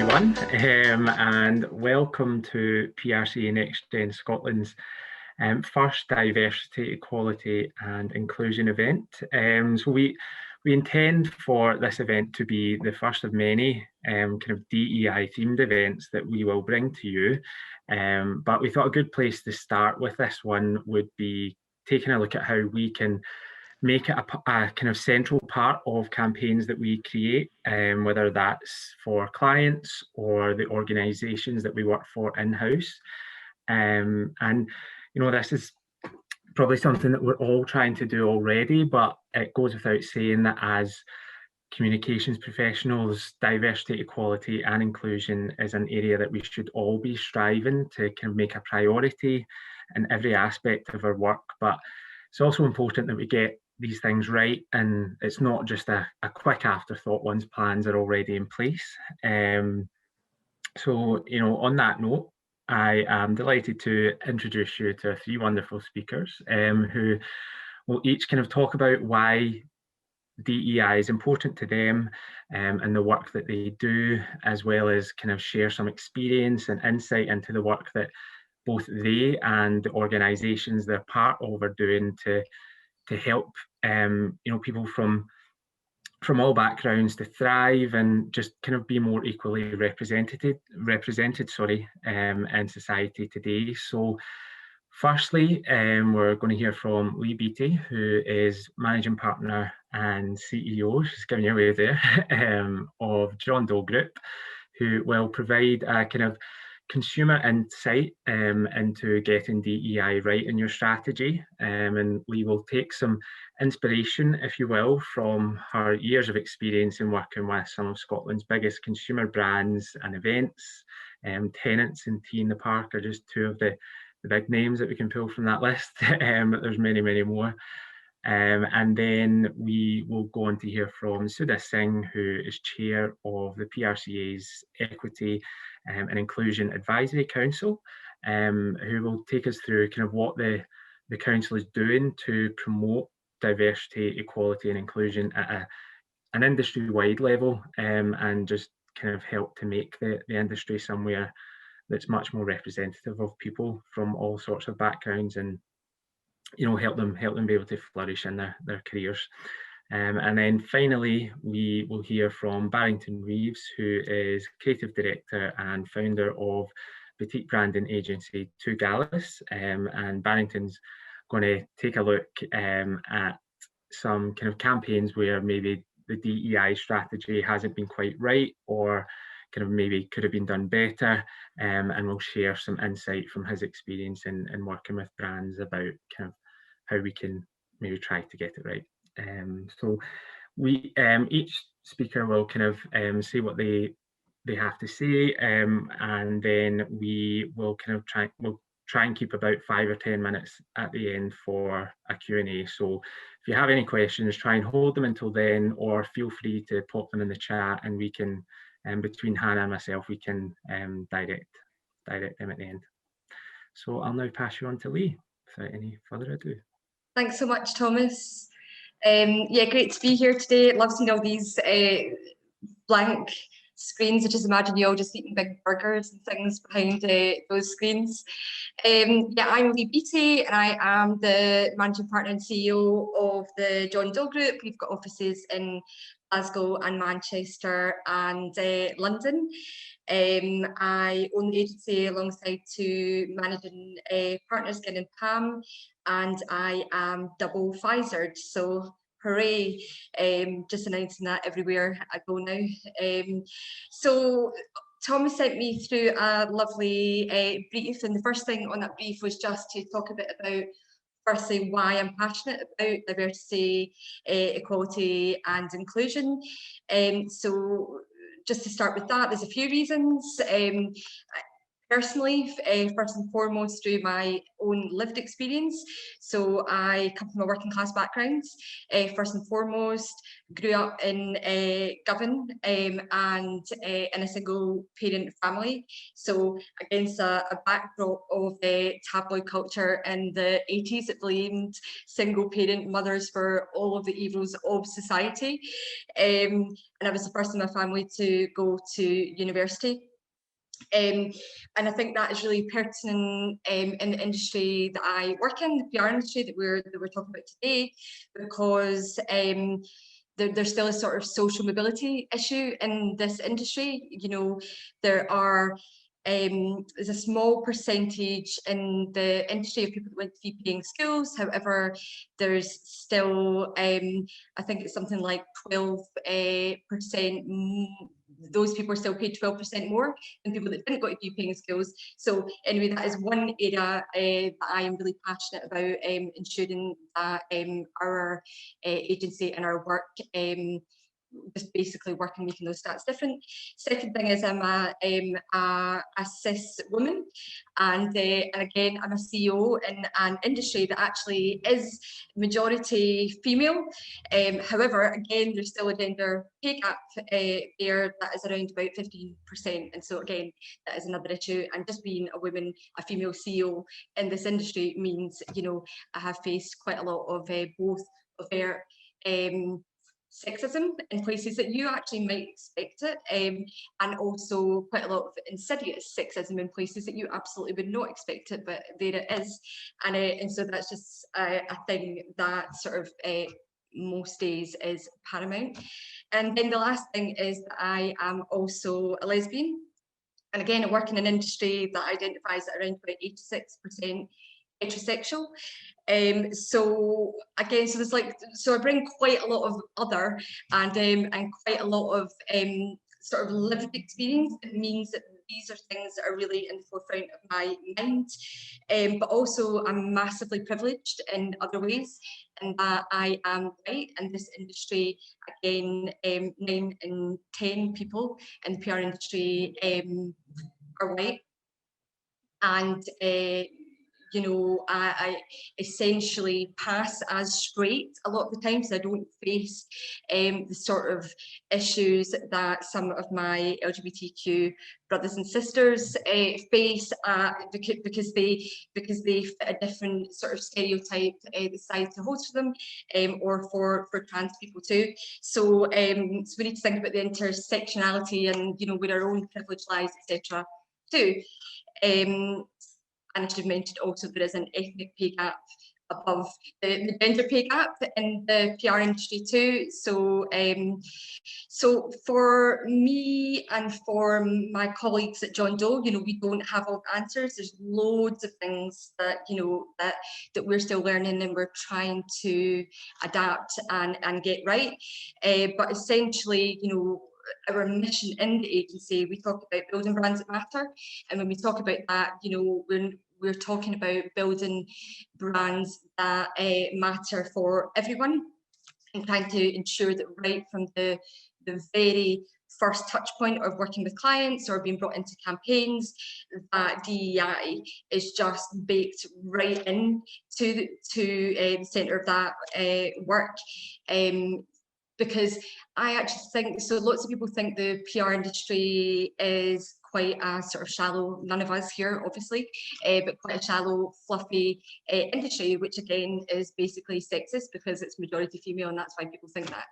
everyone, and welcome to PRCA NextGen Scotland's first diversity, equality and inclusion event. So we intend for this event to be the first of many kind of DEI themed events that we will bring to you. But we thought a good place to start with this one would be taking a look at how we can make it a kind of central part of campaigns that we create, whether that's for clients or the organisations that we work for in-house. And, you know, this is probably something that we're all trying to do already, but it goes without saying that as communications professionals, diversity, equality and inclusion is an area that we should all be striving to kind of make a priority in every aspect of our work. But it's also important that we get these things right, and it's not just a quick afterthought once plans are already in place. So, you know, on that note, I am delighted to introduce you to three wonderful speakers who will each kind of talk about why DEI is important to them and the work that they do, as well as kind of share some experience and insight into the work that both they and the organisations they're part of are doing to help you know, people from all backgrounds to thrive and just kind of be more equally represented in society today. So firstly, we're going to hear from Beattie, who is managing partner and CEO, she's giving you away there, of John Doe Group, who will provide a kind of consumer insight into getting DEI right in your strategy. And we will take some inspiration, if you will, from her years of experience in working with some of Scotland's biggest consumer brands and events. Tennent's and Tea in the Park are just two of the big names that we can pull from that list, but there's many, many more. And then we will go on to hear from Sudha Singh, who is chair of the PRCA's Equity and Inclusion Advisory Council, who will take us through kind of what the council is doing to promote diversity, equality and inclusion at an industry-wide level, and just kind of help to make the industry somewhere that's much more representative of people from all sorts of backgrounds, and you know, help them be able to flourish in their careers. And then finally, we will hear from Barrington Reeves, who is creative director and founder of boutique branding agency To Gallus. And Barrington's going to take a look at some kind of campaigns where maybe the DEI strategy hasn't been quite right, or kind of maybe could have been done better, and we'll share some insight from his experience in working with brands about kind of how we can maybe try to get it right. So we each speaker will kind of say what they have to say, and then we will kind of try and keep about 5 or 10 minutes at the end for a Q&A. So if you have any questions, try and hold them until then, or feel free to pop them in the chat, and we can, between Hannah and myself, we can direct them at the end. So I'll now pass you on to Lee without any further ado. Thanks so much, Thomas. Yeah, great to be here today. Love seeing all these blank screens. I just imagine you all just eating big burgers and things behind those screens. Yeah, I'm Lee Beattie, and I am the managing partner and CEO of the John Doe Group. We've got offices in Glasgow and Manchester and London. I own the agency alongside two managing partners, Gin and Pam, and I am double Pfizered, so hooray, just announcing that everywhere I go now. So Thomas sent me through a lovely brief, and the first thing on that brief was just to talk a bit about, firstly, why I'm passionate about diversity, equality and inclusion. So just to start with that, there's a few reasons. Personally, first and foremost, through my own lived experience. So I come from a working class background. First and foremost, grew up in Govan and in a single parent family. So against a backdrop of tabloid culture in the 80s that blamed single parent mothers for all of the evils of society. And I was the first in my family to go to university. And I think that is really pertinent in the industry that I work in, the PR industry that we're talking about today, because there's still a sort of social mobility issue in this industry. You know, there's a small percentage in the industry of people that went to fee-paying schools. However, there's still, I think it's something like 12%, those people are still paid 12% more than people that didn't go to fee-paying schools. So anyway, that is one area that I am really passionate about, ensuring that our agency and our work just basically working making those stats different. Second thing is I'm a cis woman, and again I'm a CEO in an industry that actually is majority female. However, again there's still a gender pay gap there that is around about 15%, and so again that is another issue. And just being a woman, a female CEO in this industry means, you know, I have faced quite a lot of both of their sexism in places that you actually might expect it, and also quite a lot of insidious sexism in places that you absolutely would not expect it, but there it is. And so that's just a thing that sort of most days is paramount. And then the last thing is that I am also a lesbian, and again I work in an industry that identifies at around about 86% heterosexual. So again, so I bring quite a lot of other and quite a lot of sort of lived experience. It means that these are things that are really in the forefront of my mind, but also I'm massively privileged in other ways, in that I am white, and this industry, again, 9 in 10 people in the PR industry are white, and you know, I essentially pass as straight a lot of the time, so I don't face the sort of issues that some of my LGBTQ brothers and sisters face because they fit a different sort of stereotype decide to host for them, or for trans people too. So, so we need to think about the intersectionality and, you know, where our own privilege lies, etc. too. And I should have mentioned also there is an ethnic pay gap above the gender pay gap in the PR industry too. So, so for me and for my colleagues at John Doe, you know, we don't have all the answers. There's loads of things that, you know, that we're still learning and we're trying to adapt and get right. But essentially, you know, our mission in the agency, we talk about building brands that matter, and when we talk about that, you know, we're talking about building brands that matter for everyone, and trying to ensure that right from the very first touch point of working with clients or being brought into campaigns, that DEI is just baked right in to the centre of that work. Because I actually think, so lots of people think the PR industry is quite a sort of shallow, none of us here obviously, but quite a shallow, fluffy industry, which again is basically sexist because it's majority female, and that's why people think that.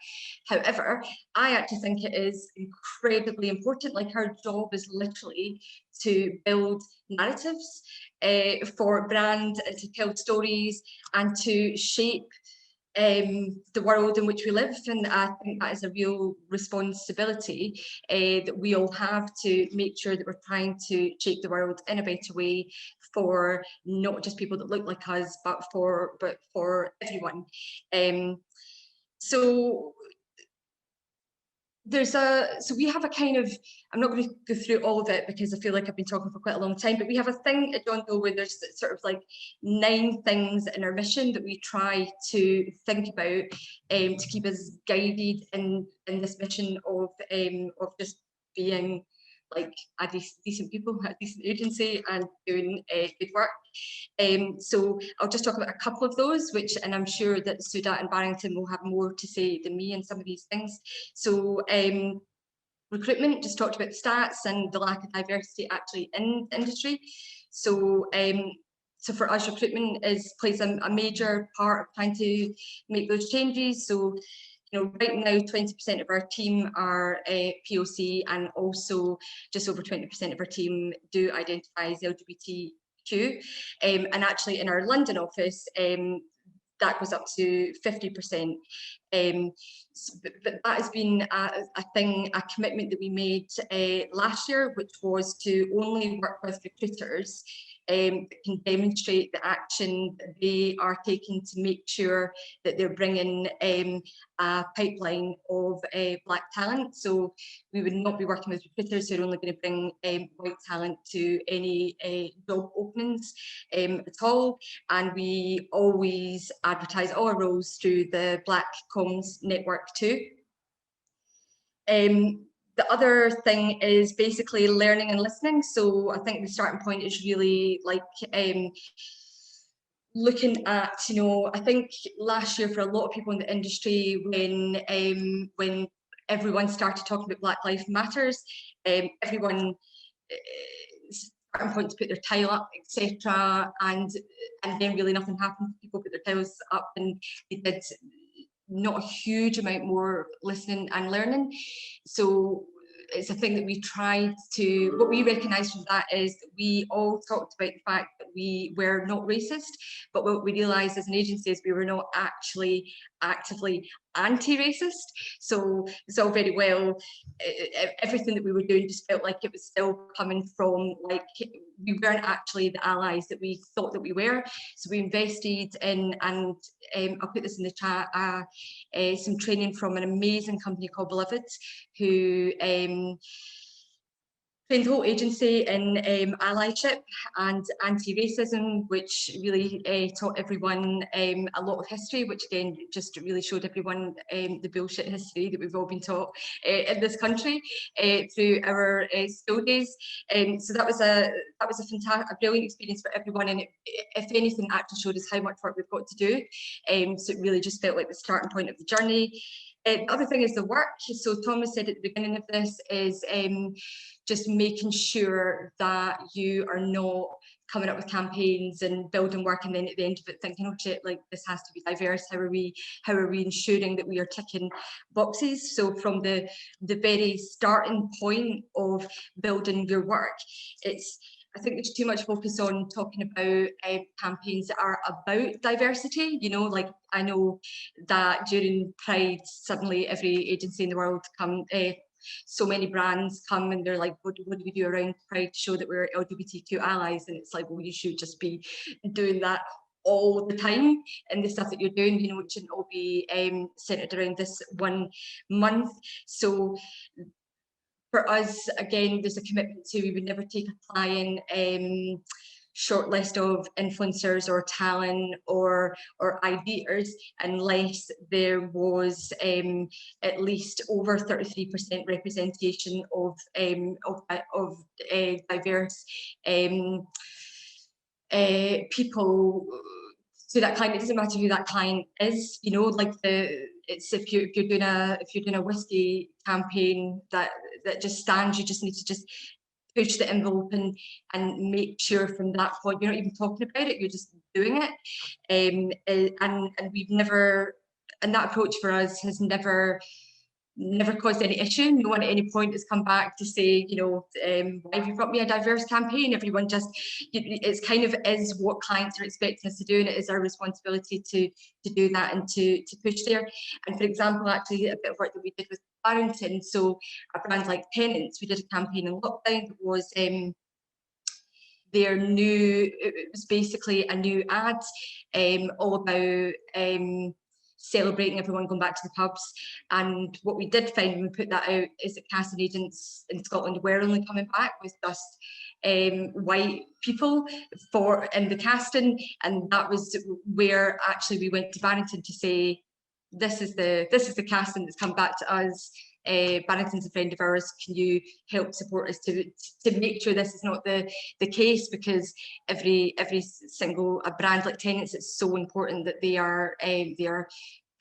However, I actually think it is incredibly important. Like, our job is literally to build narratives for brands, and to tell stories and to shape the world in which we live. And I think that is a real responsibility that we all have, to make sure that we're trying to shape the world in a better way for not just people that look like us, but for everyone. So we have a kind of, I'm not going to go through all of it because I feel like I've been talking for quite a long time, but we have a thing at John Doe where there's sort of like 9 things in our mission that we try to think about to keep us guided in this mission of just being like a decent people, a decent agency, and doing good work. So I'll just talk about a couple of those, and I'm sure that Sudha and Barrington will have more to say than me in some of these things. So recruitment, just talked about the stats and the lack of diversity actually in the industry. So so for us, recruitment plays a major part of trying to make those changes. So, you know, right now, 20% of our team are POC, and also just over 20% of our team do identify as LGBTQ. And actually, in our London office, that goes up to 50%. But that has been a commitment that we made last year, which was to only work with recruiters that can demonstrate the action that they are taking to make sure that they're bringing a pipeline of Black talent. So we would not be working with recruiters who are only going to bring white talent to any job openings at all. And we always advertise all our roles through the Black Comms network too. The other thing is basically learning and listening. So I think the starting point is really like looking at, you know, I think last year for a lot of people in the industry, when everyone started talking about Black Lives Matters, everyone starting point to put their tile up, etc., and then really nothing happened. People put their tiles up and they did not a huge amount more listening and learning. So it's a thing that we tried to, what we recognised from that is that we all talked about the fact that we were not racist, but what we realised as an agency is we were not actually actively anti-racist. So it's all very well, everything that we were doing just felt like it was still coming from, like, we weren't actually the allies that we thought that we were. So we invested in, and I'll put this in the chat, some training from an amazing company called Beloved, who trained the whole agency in allyship and anti-racism, which really taught everyone a lot of history, which again just really showed everyone the bullshit history that we've all been taught in this country through our school days. So that was a fantastic, a brilliant experience for everyone, and it, if anything, actually showed us how much work we've got to do. So it really just felt like the starting point of the journey. The other thing is the work. So Thomas said at the beginning of this is just making sure that you are not coming up with campaigns and building work and then at the end of it thinking, oh shit, like this has to be diverse. How are we ensuring that we are ticking boxes? So from the very starting point of building your work, I think there's too much focus on talking about campaigns that are about diversity. You know, like I know that during Pride, suddenly every agency in the world so many brands come and they're like, what do we do around Pride to show that we're LGBTQ allies? And it's like, well, you should just be doing that all the time, and the stuff that you're doing, you know, it shouldn't all be centered around this one month. So for us, again, there's a commitment to, we would never take a client short list of influencers or talent or ideas unless there was at least over 33% representation of diverse people to that client. It doesn't matter who that client is, you know, like it's if you're doing a whiskey campaign that just stands, you just need to just push the envelope and make sure from that point you're not even talking about it, you're just doing it. And we've never, and that approach for us has never caused any issue. No one at any point has come back to say, you know, why have you brought me a diverse campaign? Everyone just, it's kind of is what clients are expecting us to do, and it is our responsibility to do that and to push there. And for example, actually a bit of work that we did with Barrington, so a brand like Penance, we did a campaign in lockdown that was their new, it was basically a new ad all about celebrating everyone going back to the pubs. And what we did find when we put that out is that casting agents in Scotland were only coming back with just white people in the casting, and that was where actually we went to Barrington to say, this is the casting that's come back to us. Barrington's a friend of ours, can you help support us to make sure this is not the case, because every single brand like Tennent's, it's so important that they are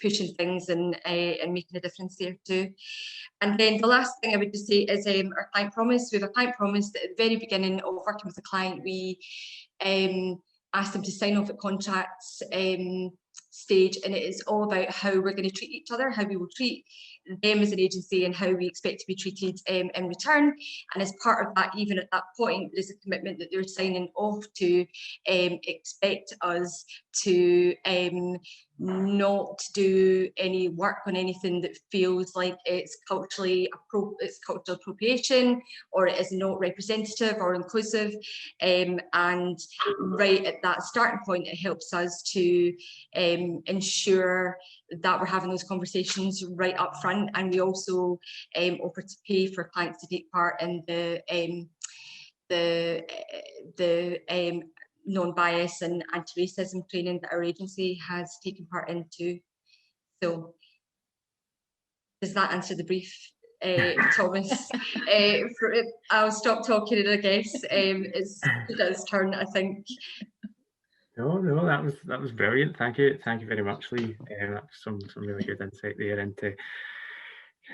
pushing things and making a difference there too. And then the last thing I would just say is our client promise. We have a client promise that at the very beginning of working with a client, we ask them to sign off at contracts stage, and it is all about how we're going to treat each other, how we will treat them as an agency, and how we expect to be treated in return. And as part of that, even at that point, there's a commitment that they're signing off to expect us to not do any work on anything that feels like it's cultural appropriation, or it is not representative or inclusive. And right at that starting point, it helps us to ensure that we're having those conversations right up front. And we also offer to pay for clients to take part in the non-bias and anti-racism training that our agency has taken part in too. So does that answer the brief, Thomas? I'll stop talking, and I guess it's Sudha's turn, I think. No, that was brilliant. Thank you very much, Lee. That's some really good insight there into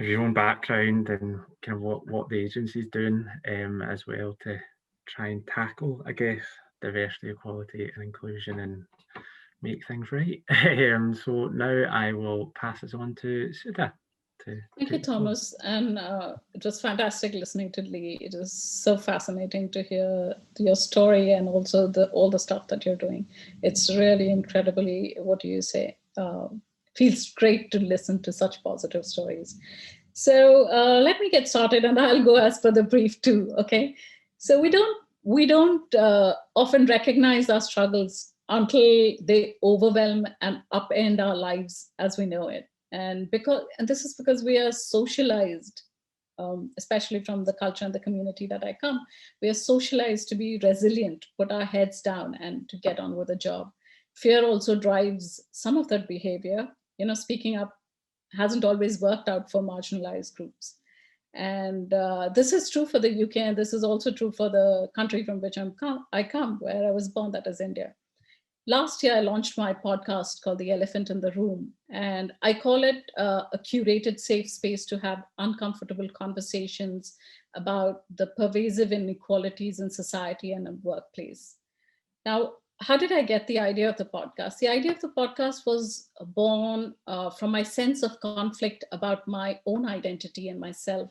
your own background and kind of what the agency's doing as well to try and tackle, I guess, diversity, equality and inclusion and make things right. So now I will pass this on to Sudha. Thank you, Thomas. And it was fantastic listening to Lee. It is so fascinating to hear your story and also all the stuff that you're doing. It's really incredibly, what do you say? Feels great to listen to such positive stories. So let me get started, and I'll go as per the brief too, okay? So we don't often recognize our struggles until they overwhelm and upend our lives as we know it. And this is because we are socialized, especially from the culture and the community that I come, we are socialized to be resilient, put our heads down and to get on with a job. Fear also drives some of that behavior. You know, speaking up hasn't always worked out for marginalized groups. And this is true for the UK, and this is also true for the country from which I come, where I was born, that is India. Last year, I launched my podcast called The Elephant in the Room, and I call it a curated safe space to have uncomfortable conversations about the pervasive inequalities in society and in workplace. Now, how did I get the idea of the podcast? The idea of the podcast was born from my sense of conflict about my own identity and myself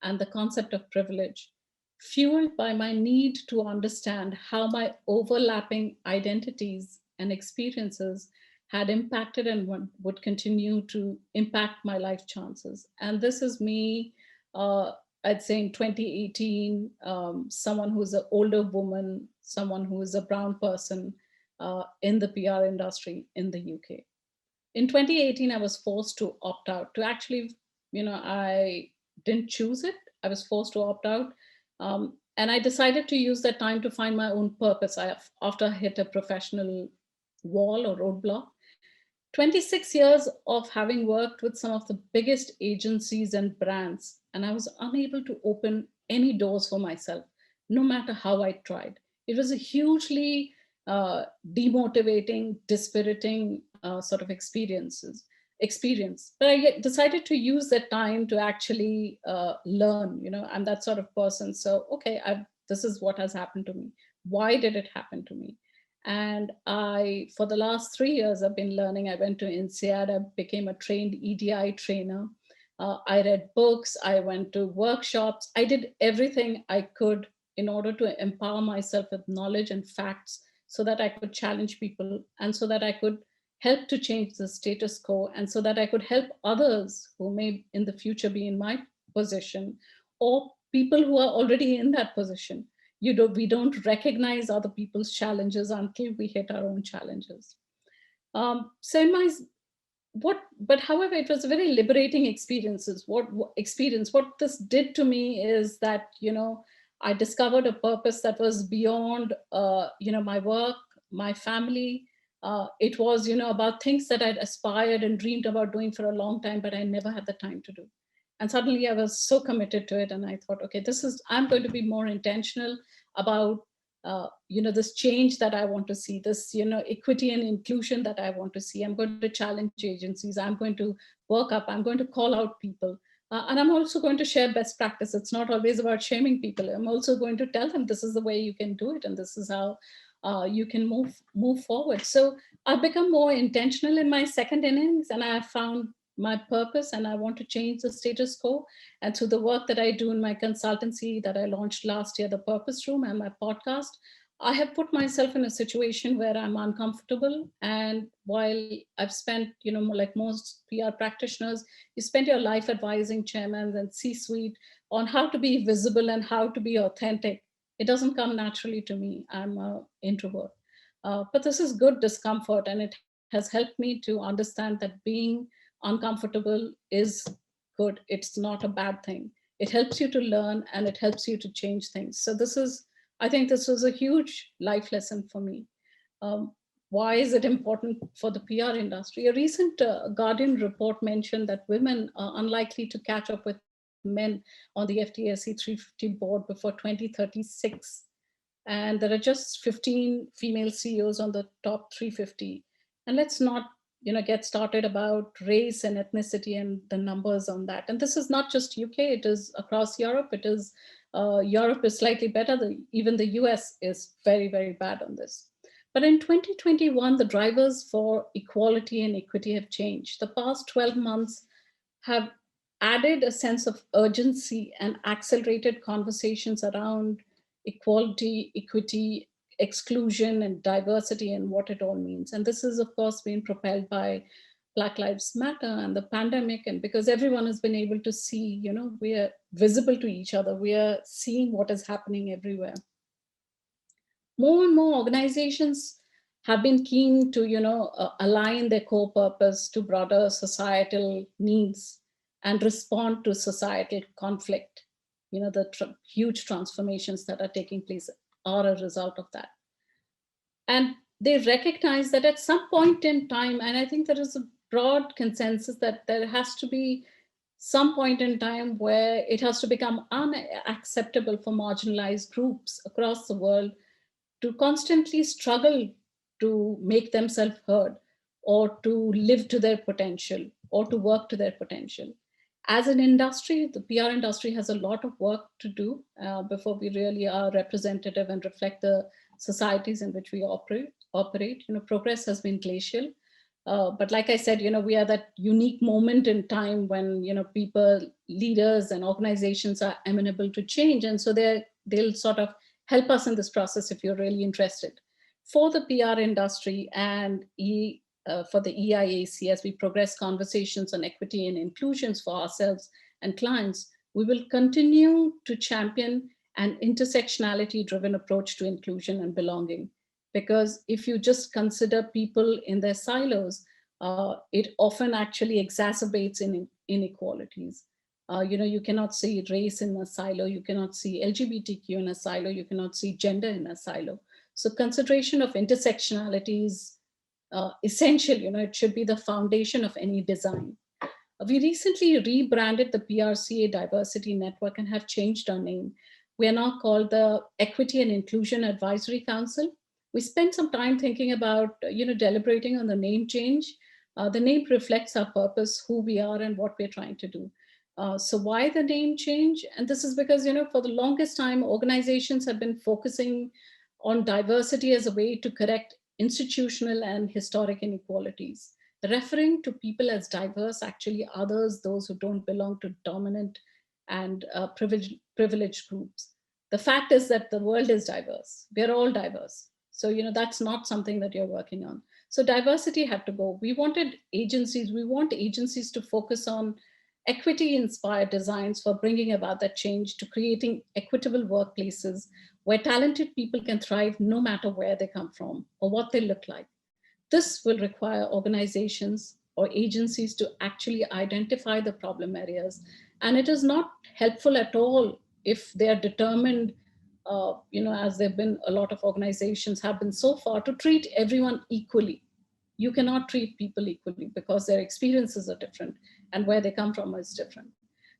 and the concept of privilege, fueled by my need to understand how my overlapping identities and experiences had impacted and would continue to impact my life chances. And this is me, I'd say in 2018, someone who's an older woman, someone who is a brown person in the PR industry in the UK. In 2018, I was forced to opt out to actually, I didn't choose it. I was forced to opt out. And I decided to use that time to find my own purpose after I hit a professional wall or roadblock. 26 years of having worked with some of the biggest agencies and brands, and I was unable to open any doors for myself, no matter how I tried. It was a hugely demotivating, dispiriting sort of experience. But I decided to use that time to actually learn. I'm that sort of person. So, okay, this is what has happened to me. Why did it happen to me? And for the last 3 years, I've been learning. I went to INSEAD, I became a trained EDI trainer. I read books, I went to workshops. I did everything I could in order to empower myself with knowledge and facts so that I could challenge people and so that I could help to change the status quo and so that I could help others who may in the future be in my position or people who are already in that position. We don't recognize other people's challenges until we hit our own challenges. However, it was a very liberating experience. What this did to me is that, I discovered a purpose that was beyond, my work, my family. It was, about things that I'd aspired and dreamed about doing for a long time, but I never had the time to do. And suddenly I was so committed to it. And I thought, okay, I'm going to be more intentional about, this change that I want to see, this, equity and inclusion that I want to see. I'm going to challenge agencies. I'm going to work up. I'm going to call out people. And I'm also going to share best practice. It's not always about shaming people. I'm also going to tell them this is the way you can do it. And this is how you can move forward. So I've become more intentional in my second innings, and I have found my purpose, and I want to change the status quo. And through the work that I do in my consultancy that I launched last year, the Purpose Room, and my podcast, I have put myself in a situation where I'm uncomfortable. And while I've spent, like most PR practitioners, you spend your life advising chairmen and C-suite on how to be visible and how to be authentic. It doesn't come naturally to me. I'm an introvert. But this is good discomfort, and it has helped me to understand that being uncomfortable is good. It's not a bad thing. It helps you to learn, and it helps you to change things. So I think this was a huge life lesson for me. Why is it important for the PR industry? A recent Guardian report mentioned that women are unlikely to catch up with men on the FTSE 350 board before 2036. And there are just 15 female CEOs on the top 350. And let's not get started about race and ethnicity and the numbers on that. And this is not just UK, it is across Europe. Europe is slightly better. Even the US is very, very bad on this. But in 2021, the drivers for equality and equity have changed. The past 12 months have added a sense of urgency and accelerated conversations around equality, equity, exclusion, and diversity, and what it all means. And this is, of course, been propelled by Black Lives Matter and the pandemic, and because everyone has been able to see, we are visible to each other, we are seeing what is happening everywhere. More and more organizations have been keen to, align their core purpose to broader societal needs and respond to societal conflict. The huge transformations that are taking place are a result of that. And they recognize that at some point in time, and I think there is a broad consensus that there has to be some point in time where it has to become unacceptable for marginalized groups across the world to constantly struggle to make themselves heard, or to live to their potential, or to work to their potential. As an industry, the PR industry has a lot of work to do before we really are representative and reflect the societies in which we operate. Progress has been glacial. But like I said, we are that unique moment in time when, people, leaders, and organizations are amenable to change. And so they'll sort of help us in this process if you're really interested. For the PR industry and for the EIAC, as we progress conversations on equity and inclusions for ourselves and clients, we will continue to champion an intersectionality-driven approach to inclusion and belonging. Because if you just consider people in their silos, it often actually exacerbates inequalities. You cannot see race in a silo, you cannot see LGBTQ in a silo, you cannot see gender in a silo. So consideration of intersectionality is essential. It should be the foundation of any design. We recently rebranded the PRCA Diversity Network and have changed our name. We are now called the Equity and Inclusion Advisory Council. We spent some time thinking about, deliberating on the name change. The name reflects our purpose, who we are, and what we're trying to do. So why the name change? And this is because, for the longest time, organizations have been focusing on diversity as a way to correct institutional and historic inequalities. Referring to people as diverse, actually others, those who don't belong to dominant and privileged groups. The fact is that the world is diverse. We're all diverse. So, that's not something that you're working on. So diversity had to go. We want agencies to focus on equity-inspired designs for bringing about that change, to creating equitable workplaces where talented people can thrive no matter where they come from or what they look like. This will require organizations or agencies to actually identify the problem areas. And it is not helpful at all if they are determined, as there have been a lot of organizations have been so far, to treat everyone equally. You cannot treat people equally because their experiences are different and where they come from is different.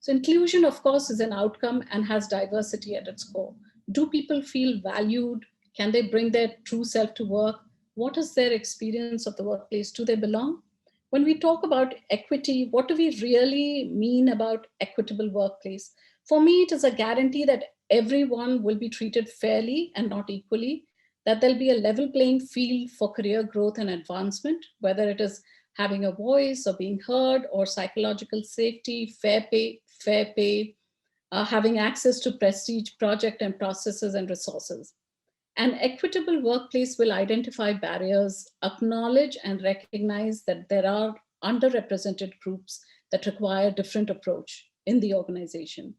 So inclusion, of course, is an outcome and has diversity at its core. Do people feel valued? Can they bring their true self to work? What is their experience of the workplace? Do they belong? When we talk about equity, what do we really mean about equitable workplace? For me, it is a guarantee that everyone will be treated fairly and not equally, that there'll be a level playing field for career growth and advancement, whether it is having a voice or being heard, or psychological safety, fair pay, having access to prestige project and processes and resources. An equitable workplace will identify barriers, acknowledge and recognize that there are underrepresented groups that require different approach in the organization.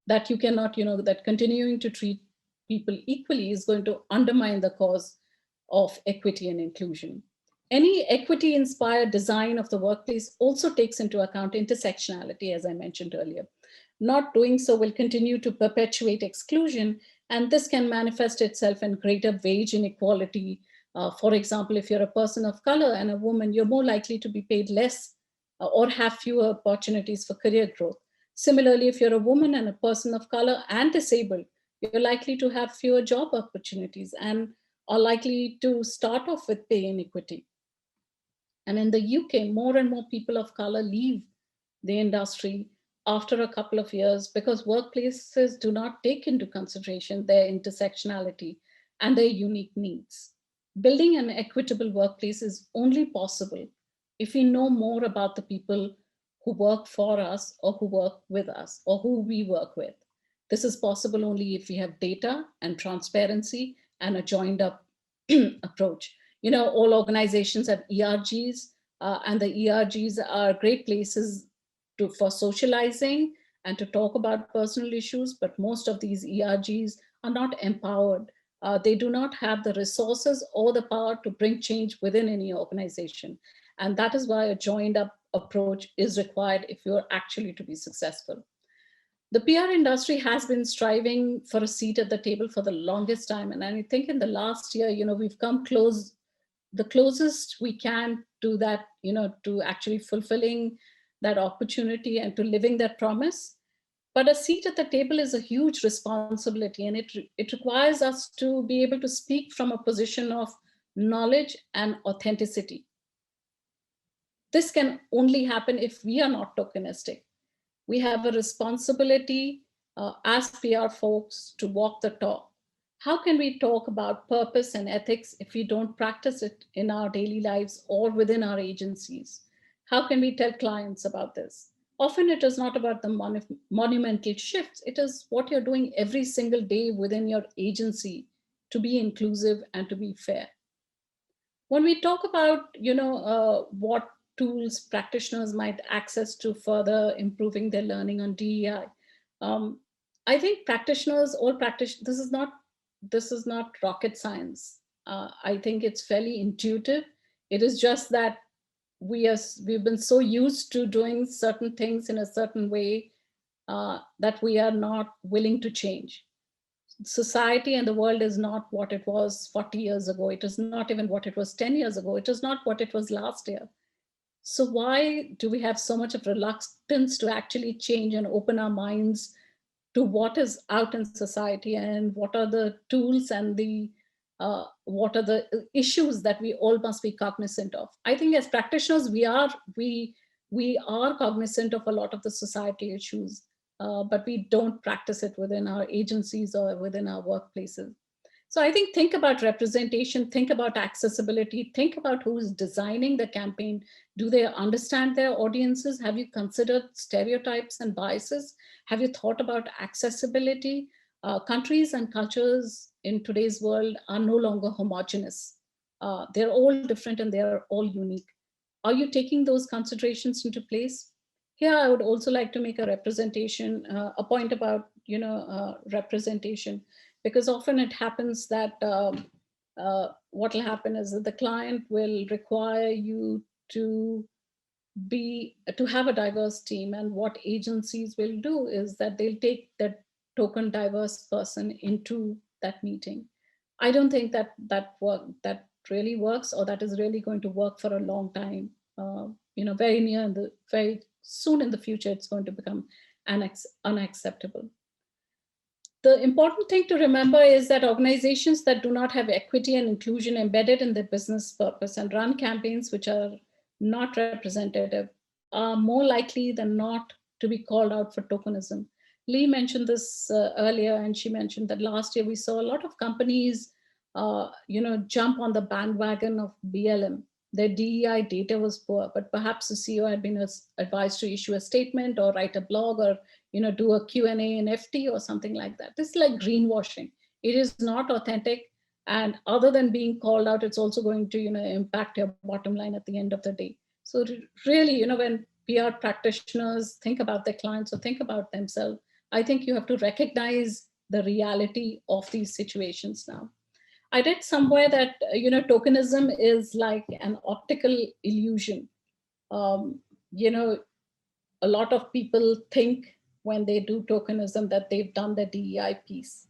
That you cannot, that continuing to treat people equally is going to undermine the cause of equity and inclusion. Any equity-inspired design of the workplace also takes into account intersectionality, as I mentioned earlier. Not doing so will continue to perpetuate exclusion, and this can manifest itself in greater wage inequality. For example, if you're a person of color and a woman, you're more likely to be paid less or have fewer opportunities for career growth. Similarly, if you're a woman and a person of color and disabled, you're likely to have fewer job opportunities and are likely to start off with pay inequity. And in the UK, more and more people of color leave the industry after a couple of years because workplaces do not take into consideration their intersectionality and their unique needs. Building an equitable workplace is only possible if we know more about the people who work for us or who work with us or who we work with. This is possible only if we have data and transparency and a joined up approach. All organizations have ERGs, and the ERGs are great places for socializing and to talk about personal issues, but most of these ERGs are not empowered. They do not have the resources or the power to bring change within any organization. And that is why a joined up approach is required if you're actually to be successful. The PR industry has been striving for a seat at the table for the longest time. And I think in the last year, we've come close, the closest we can to that, to actually fulfilling that opportunity and to living that promise. But a seat at the table is a huge responsibility, and it requires us to be able to speak from a position of knowledge and authenticity. This can only happen if we are not tokenistic. We have a responsibility as PR folks to walk the talk. How can we talk about purpose and ethics if we don't practice it in our daily lives or within our agencies? How can we tell clients about this? Often it is not about the monumental shifts. It is what you're doing every single day within your agency to be inclusive and to be fair. When we talk about, what tools practitioners might access to further improving their learning on DEI, I think this is not rocket science. I think it's fairly intuitive. It is just that we've been so used to doing certain things in a certain way that we are not willing to change. Society and the world is not what it was 40 years ago. It is not even what it was 10 years ago. It is not what it was last year. So why do we have so much of reluctance to actually change and open our minds to what is out in society and what are the tools and what are the issues that we all must be cognizant of? I think as practitioners, we are cognizant of a lot of the societal issues, but we don't practice it within our agencies or within our workplaces. So I think about representation, think about accessibility, think about who is designing the campaign. Do they understand their audiences? Have you considered stereotypes and biases? Have you thought about accessibility? Countries and cultures in today's world are no longer homogeneous. They're all different and they're all unique. Are you taking those considerations into place? Here, I would also like to make a point about representation, because often it happens that what will happen is that the client will require you to have a diverse team, and what agencies will do is that they'll take that token diverse person into that meeting. I don't think that really works, or that is really going to work for a long time. Very soon in the future, it's going to become unacceptable. The important thing to remember is that organizations that do not have equity and inclusion embedded in their business purpose and run campaigns which are not representative are more likely than not to be called out for tokenism. Lee mentioned this earlier, and she mentioned that last year we saw a lot of companies jump on the bandwagon of BLM. Their DEI data was poor, but perhaps the CEO had been advised to issue a statement or write a blog or do a Q&A in FT or something like that. This is like greenwashing. It is not authentic. And other than being called out, it's also going to impact your bottom line at the end of the day. So really, when PR practitioners think about their clients or think about themselves, I think you have to recognize the reality of these situations now. I read somewhere that, tokenism is like an optical illusion. A lot of people think when they do tokenism that they've done the DEI piece.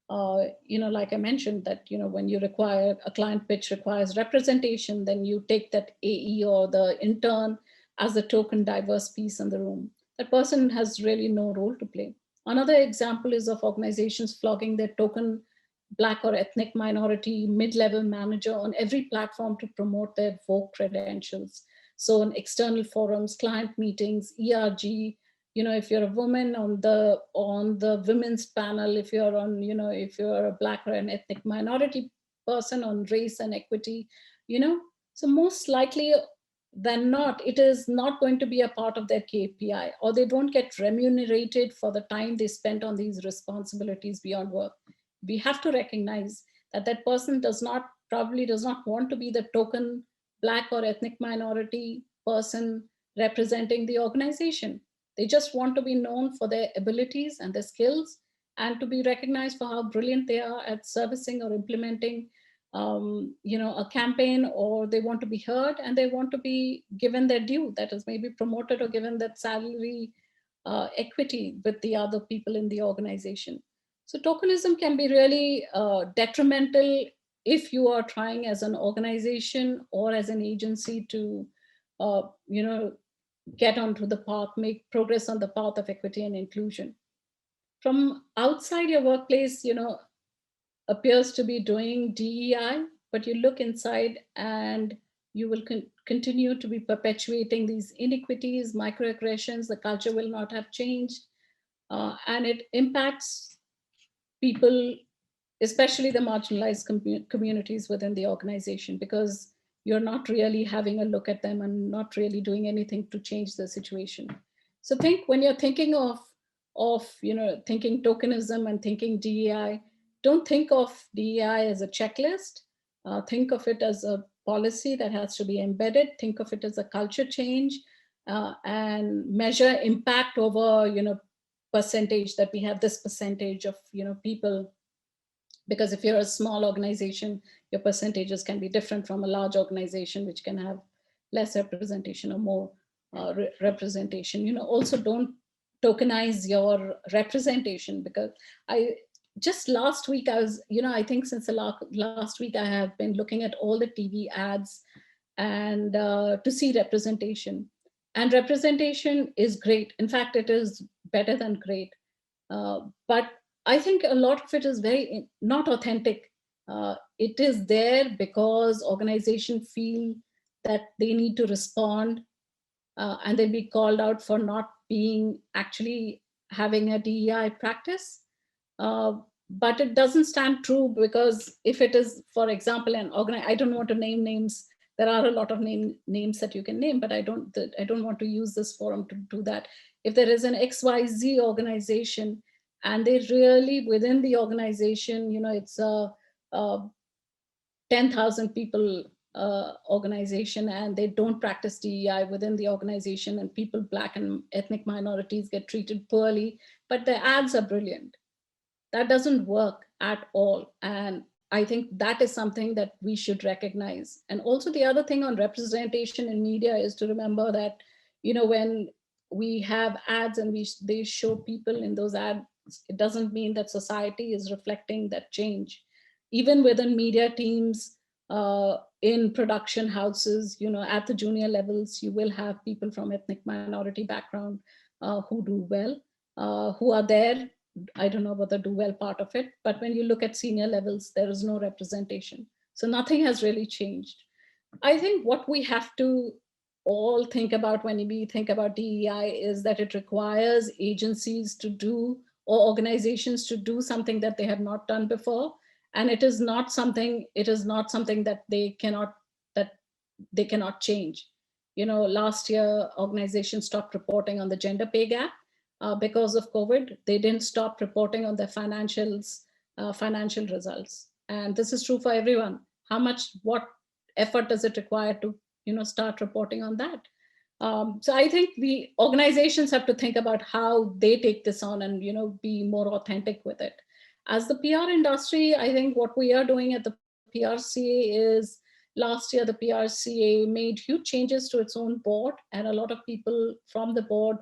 Like I mentioned that, when you require a client pitch requires representation, then you take that AE or the intern as the token diverse piece in the room. That person has really no role to play. Another example is of organizations flogging their token Black or ethnic minority mid-level manager on every platform to promote their Vogue credentials. So on external forums, client meetings, ERG, if you're a woman on the women's panel, if you're on, if you're a Black or an ethnic minority person on race and equity, so most likely than not, it is not going to be a part of their KPI, or they don't get remunerated for the time they spent on these responsibilities beyond work. We have to recognize that that person probably does not want to be the token Black or ethnic minority person representing the organization. They just want to be known for their abilities and their skills and to be recognized for how brilliant they are at servicing or implementing a campaign, or they want to be heard and they want to be given their due, that is maybe promoted or given that salary equity with the other people in the organization. So tokenism can be really detrimental if you are trying as an organization or as an agency to, get onto the path, make progress on the path of equity and inclusion. From outside your workplace, appears to be doing DEI, but you look inside and you will continue to be perpetuating these inequities, microaggressions. The culture will not have changed, and it impacts people, especially the marginalized communities within the organization, because you're not really having a look at them and not really doing anything to change the situation. So when you're thinking of thinking tokenism and thinking DEI, don't think of DEI as a checklist. Think of it as a policy that has to be embedded. Think of it as a culture change, and measure impact over, percentage, that we have this percentage of, people. Because if you're a small organization, your percentages can be different from a large organization, which can have less representation or more representation. Also don't tokenize your representation, because just last week I was, I think since the last week I have been looking at all the TV ads and to see representation. And representation is great. In fact, it is better than great. But I think a lot of it is very not authentic. It is there because organizations feel that they need to respond, and they'll be called out for not being actually having a DEI practice. But it doesn't stand true, because if it is, for example, I don't want to name names. There are a lot of names that you can name, but I don't want to use this forum to do that. If there is an XYZ organization and they really, within the organization, it's a 10,000 people organization, and they don't practice DEI within the organization, and people, Black and ethnic minorities, get treated poorly, but the ads are brilliant. That doesn't work at all. And I think that is something that we should recognize. And also the other thing on representation in media is to remember that, when we have ads and they show people in those ads, it doesn't mean that society is reflecting that change. Even within media teams, in production houses, at the junior levels, you will have people from ethnic minority background who do well. who are there. I don't know about the do well part of it, but when you look at senior levels, there is no representation. So nothing has really changed. I think what we have to all think about when we think about DEI is that it requires agencies to do, or organizations to do something that they have not done before. And it is not something that they cannot change. You know, last year, organizations stopped reporting on the gender pay gap because of COVID. They didn't stop reporting on their financial results. And this is true for everyone. What effort does it require to, start reporting on that? So I think the organizations have to think about how they take this on and, be more authentic with it. As the PR industry, I think what we are doing at the PRCA is, last year, the PRCA made huge changes to its own board, and a lot of people from the board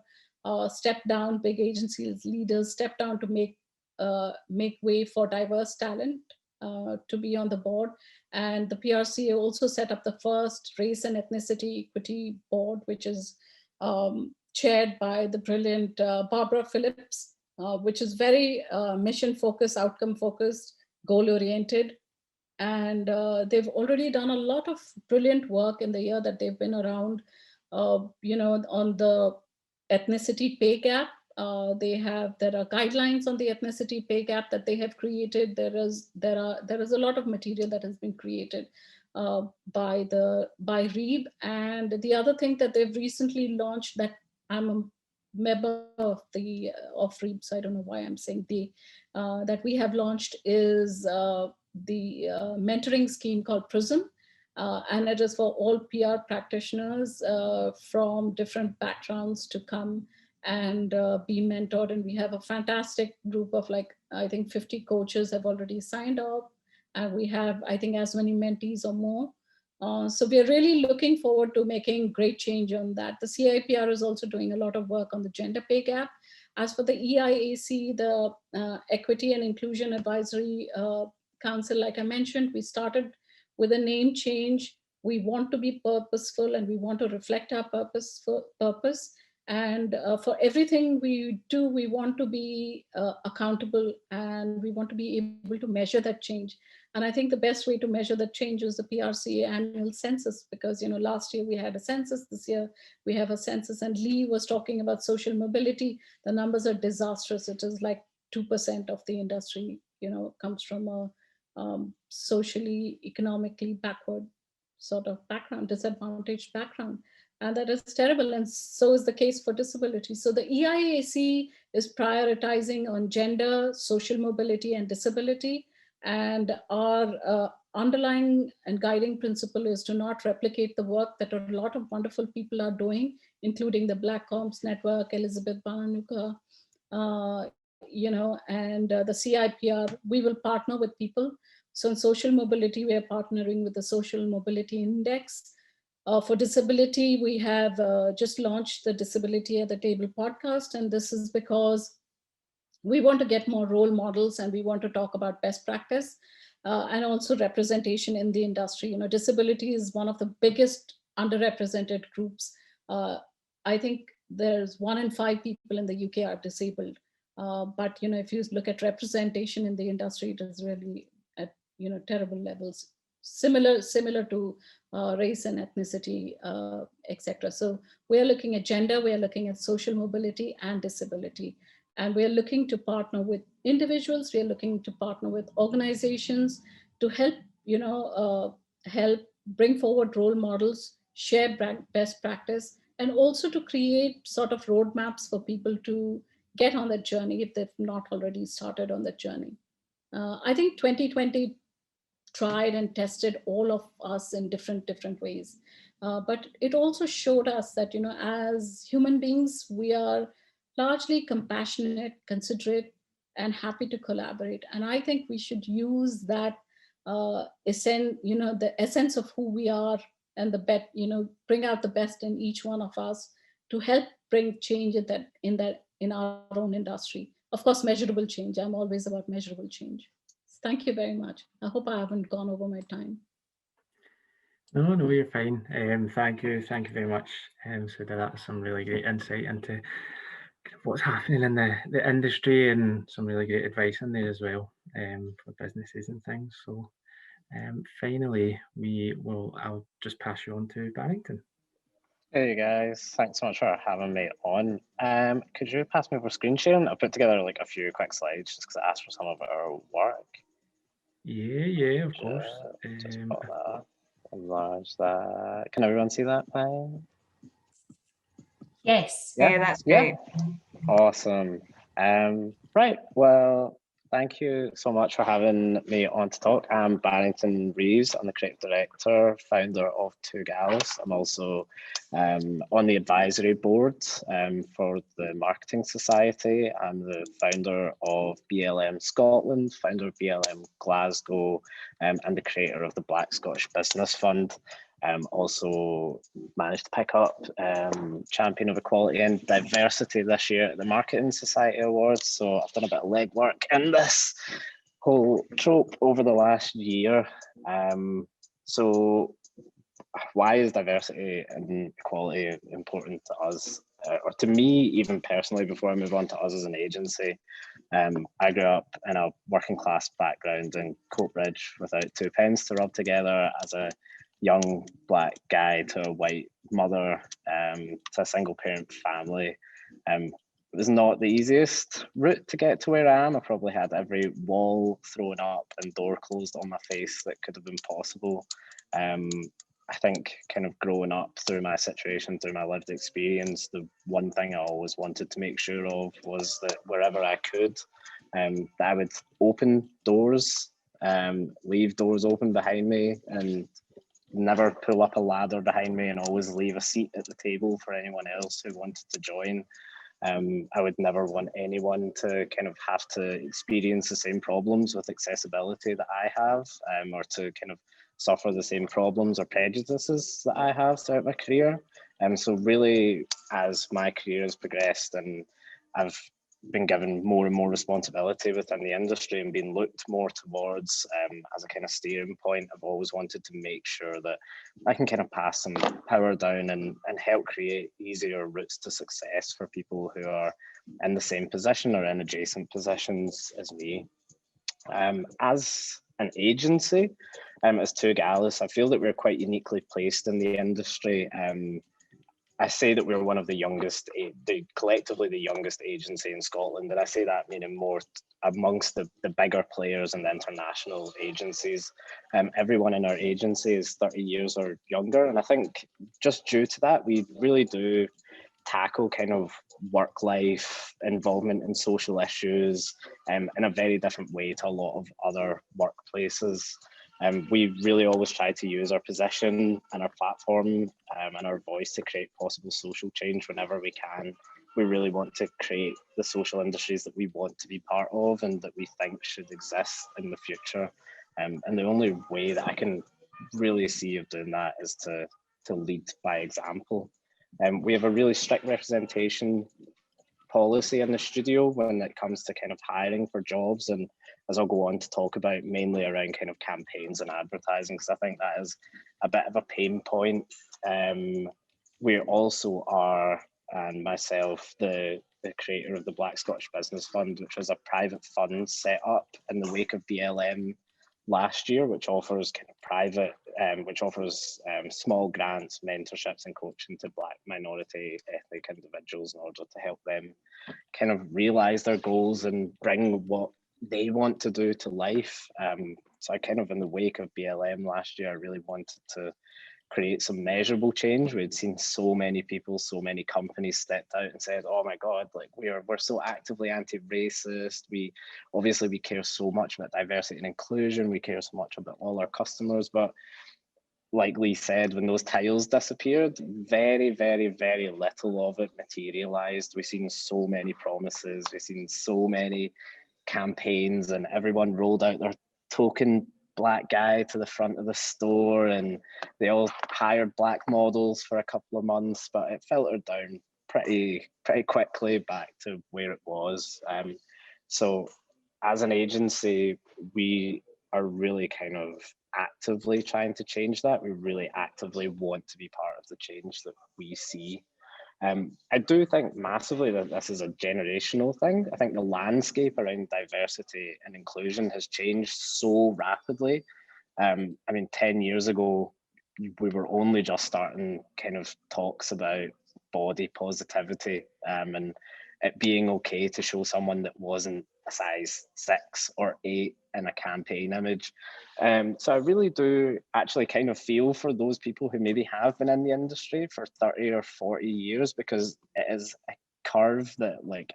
stepped down, big agencies, leaders stepped down to make way for diverse talent to be on the board. And the PRCA also set up the first race and ethnicity equity board, which is chaired by the brilliant Barbara Phillips, which is very mission focused, outcome focused, goal oriented. And they've already done a lot of brilliant work in the year that they've been around, on the ethnicity pay gap. There are guidelines on the ethnicity pay gap that they have created. There is a lot of material that has been created by Reeves. And the other thing that they've recently launched, that I'm a member of Reeves, I don't know why I'm saying that we have launched, is the mentoring scheme called PRISM. And it is for all PR practitioners from different backgrounds to come and be mentored. And we have a fantastic group of, I think 50 coaches have already signed up. And we have, I think, as many mentees or more. So we're really looking forward to making great change on that. The CIPR is also doing a lot of work on the gender pay gap. As for the EIAC, the Equity and Inclusion Advisory Council, like I mentioned, we started with a name change. We want to be purposeful and we want to reflect our purpose. And for everything we do, we want to be accountable, and we want to be able to measure that change. And I think the best way to measure that change is the PRCA annual census, because last year we had a census, this year we have a census. And Lee was talking about social mobility. The numbers are disastrous. It is like 2% of the industry, comes from a socially, economically backward sort of background, disadvantaged background. And that is terrible. And so is the case for disability. So the EIAC is prioritizing on gender, social mobility, and disability. And our underlying and guiding principle is to not replicate the work that a lot of wonderful people are doing, including the Black Comms Network, Elizabeth Bananuka, and the CIPR. We will partner with people. So in social mobility, we are partnering with the Social Mobility Index. For disability, we have just launched the Disability at the Table podcast. And this is because we want to get more role models, and we want to talk about best practice and also representation in the industry. Disability is one of the biggest underrepresented groups. I think there's 1 in 5 people in the UK are disabled. But if you look at representation in the industry, it is really at terrible levels, similar to race and ethnicity, etc. So we are looking at gender, we are looking at social mobility and disability. And we are looking to partner with individuals, we are looking to partner with organizations to help, help bring forward role models, share best practice, and also to create sort of roadmaps for people to get on that journey if they've not already started on that journey. I think 2020 tried and tested all of us in different ways. But it also showed us that, as human beings, we are largely compassionate, considerate, and happy to collaborate. And I think we should use that the essence of who we are, and bring out the best in each one of us to help bring change in our own industry. Of course, measurable change. I'm always about measurable change. Thank you very much. I hope I haven't gone over my time. No, you're fine. Thank you very much, Sudha. That's some really great insight into what's happening in the industry, and some really great advice in there as well for businesses and things. So finally, I'll just pass you on to Barrington. Hey guys, thanks so much for having me on. Could you pass me over screen sharing? I put together like a few quick slides just because I asked for some of our work. Yeah, of course. Just put that, enlarge that. Can everyone see that fine? Yes, Yeah, that's great. Awesome. Right, well, thank you so much for having me on to talk. I'm Barrington Reeves. I'm the creative director, founder of Gallus. I'm also on the advisory board for the Marketing Society. I'm the founder of BLM Scotland, founder of BLM Glasgow, and the creator of the Black Scottish Business Fund. Also managed to pick up Champion of Equality and Diversity this year at the Marketing Society Awards. So I've done a bit of legwork in this whole trope over the last year. So why is diversity and equality important to us, or to me even personally, before I move on to us as an agency? I grew up in a working class background in Coatbridge without 2 pence to rub together as a young black guy to a white mother, to a single parent family. It was not the easiest route to get to where I am. I probably had every wall thrown up and door closed on my face that could have been possible. I think kind of growing up through my situation, through my lived experience, the one thing I always wanted to make sure of was that wherever I could, that I would open doors, leave doors open behind me, and never pull up a ladder behind me, and always leave a seat at the table for anyone else who wanted to join. I would never want anyone to kind of have to experience the same problems with accessibility that I have, or to kind of suffer the same problems or prejudices that I have throughout my career. So really, as my career has progressed and I've been given more and more responsibility within the industry and been looked more towards as a kind of steering point, I've always wanted to make sure that I can kind of pass some power down and help create easier routes to success for people who are in the same position or in adjacent positions as me. As an agency, as Gallus, I feel that we're quite uniquely placed in the industry. I say that we're one of the youngest, collectively the youngest agency in Scotland, and I say that meaning more amongst the bigger players and the international agencies. Everyone in our agency is 30 years or younger, and I think just due to that, we really do tackle kind of work life involvement in social issues in a very different way to a lot of other workplaces. We really always try to use our position and our platform and our voice to create possible social change whenever we can. We really want to create the social industries that we want to be part of and that we think should exist in the future. And the only way that I can really see of doing that is to lead by example. We have a really strict representation policy in the studio when it comes to kind of hiring for jobs, and as I'll go on to talk about, mainly around kind of campaigns and advertising, because I think that is a bit of a pain point. We also are, and myself, the creator of the Black Scottish Business Fund, which was a private fund set up in the wake of BLM last year, which offers kind of private, which offers small grants, mentorships and coaching to Black, minority, ethnic individuals in order to help them kind of realize their goals and bring what they want to do to life. So I kind of, in the wake of BLM last year, I really wanted to create some measurable change. We'd seen so many people, so many companies stepped out and said, oh my God, like we're so actively anti-racist. We care so much about diversity and inclusion. We care so much about all our customers. But like Lee said, when those tiles disappeared, very, very, very little of it materialized. We've seen so many promises. We've seen so many campaigns, and everyone rolled out their token Black guy to the front of the store, and they all hired Black models for a couple of months, but it filtered down pretty quickly back to where it was. So as an agency, we are really kind of actively trying to change that. We really actively want to be part of the change that we see. I do think massively that this is a generational thing. I think the landscape around diversity and inclusion has changed so rapidly. I mean, 10 years ago, we were only just starting kind of talks about body positivity and it being okay to show someone that wasn't a size 6 or 8 in a campaign image. So I really do actually kind of feel for those people who maybe have been in the industry for 30 or 40 years, because it is a curve that like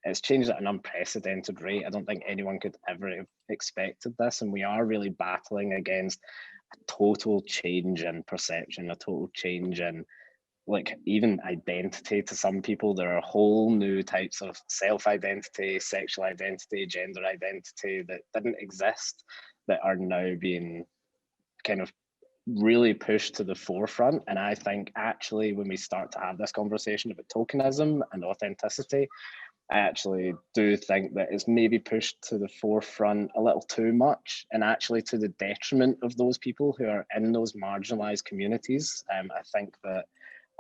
it's changed at an unprecedented rate. I don't think anyone could ever have expected this, and we are really battling against a total change in perception, a total change in like even identity to some people. There are whole new types of self-identity, sexual identity, gender identity that didn't exist that are now being kind of really pushed to the forefront. And I think actually when we start to have this conversation about tokenism and authenticity, I actually do think that it's maybe pushed to the forefront a little too much, and actually to the detriment of those people who are in those marginalized communities. I think that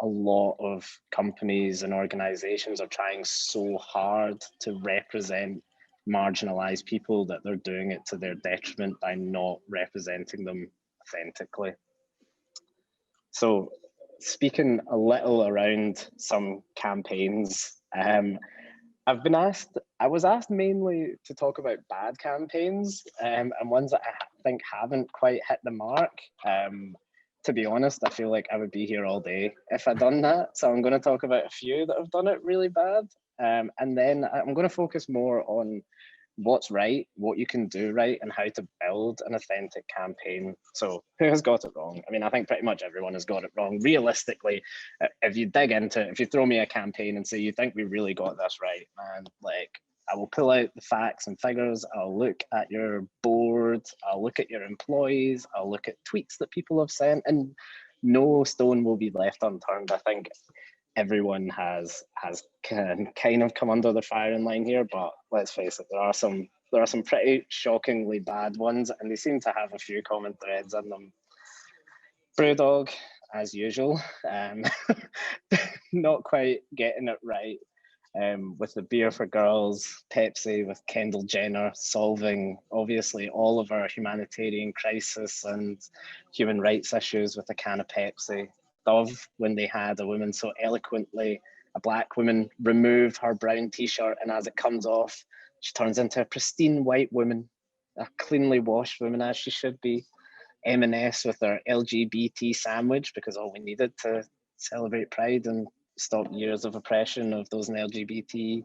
a lot of companies and organizations are trying so hard to represent marginalized people that they're doing it to their detriment by not representing them authentically. So speaking a little around some campaigns, I was asked mainly to talk about bad campaigns and ones that I think haven't quite hit the mark. To be honest, I feel like I would be here all day if I'd done that. So I'm going to talk about a few that have done it really bad. And then I'm going to focus more on what's right, what you can do right, and how to build an authentic campaign. So who has got it wrong? I mean, I think pretty much everyone has got it wrong. Realistically, if you dig into it, if you throw me a campaign and say, you think we really got this right, man, like I will pull out the facts and figures. I'll look at your board. I'll look at your employees. I'll look at tweets that people have sent, and no stone will be left unturned. I think everyone has kind of come under the firing line here, but let's face it, there are some pretty shockingly bad ones, and they seem to have a few common threads in them. Brewdog, as usual, not quite getting it right. With the beer for girls, Pepsi with Kendall Jenner solving obviously all of our humanitarian crisis and human rights issues with a can of Pepsi. Dove, when they had a woman so eloquently, a black woman, remove her brown t-shirt, and as it comes off, she turns into a pristine white woman, a cleanly washed woman as she should be. M&S with their LGBT sandwich, because all we needed to celebrate Pride and stop years of oppression of those in the LGBT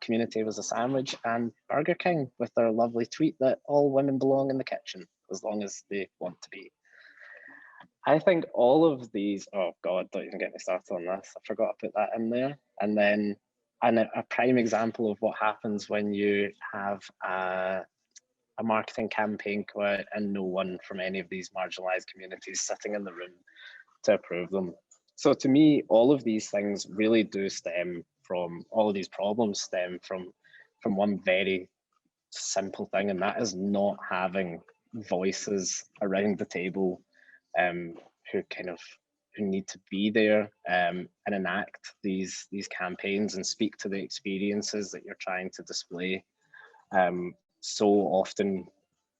community was a sandwich. And Burger King with their lovely tweet that all women belong in the kitchen as long as they want to be. I think all of these, oh God, don't even get me started on this. I forgot to put that in there. And then a prime example of what happens when you have a marketing campaign go out and no one from any of these marginalized communities sitting in the room to approve them. So to me, all of these things really do stem from, all of these problems stem from one very simple thing, and that is not having voices around the table who need to be there and enact these campaigns and speak to the experiences that you're trying to display. So often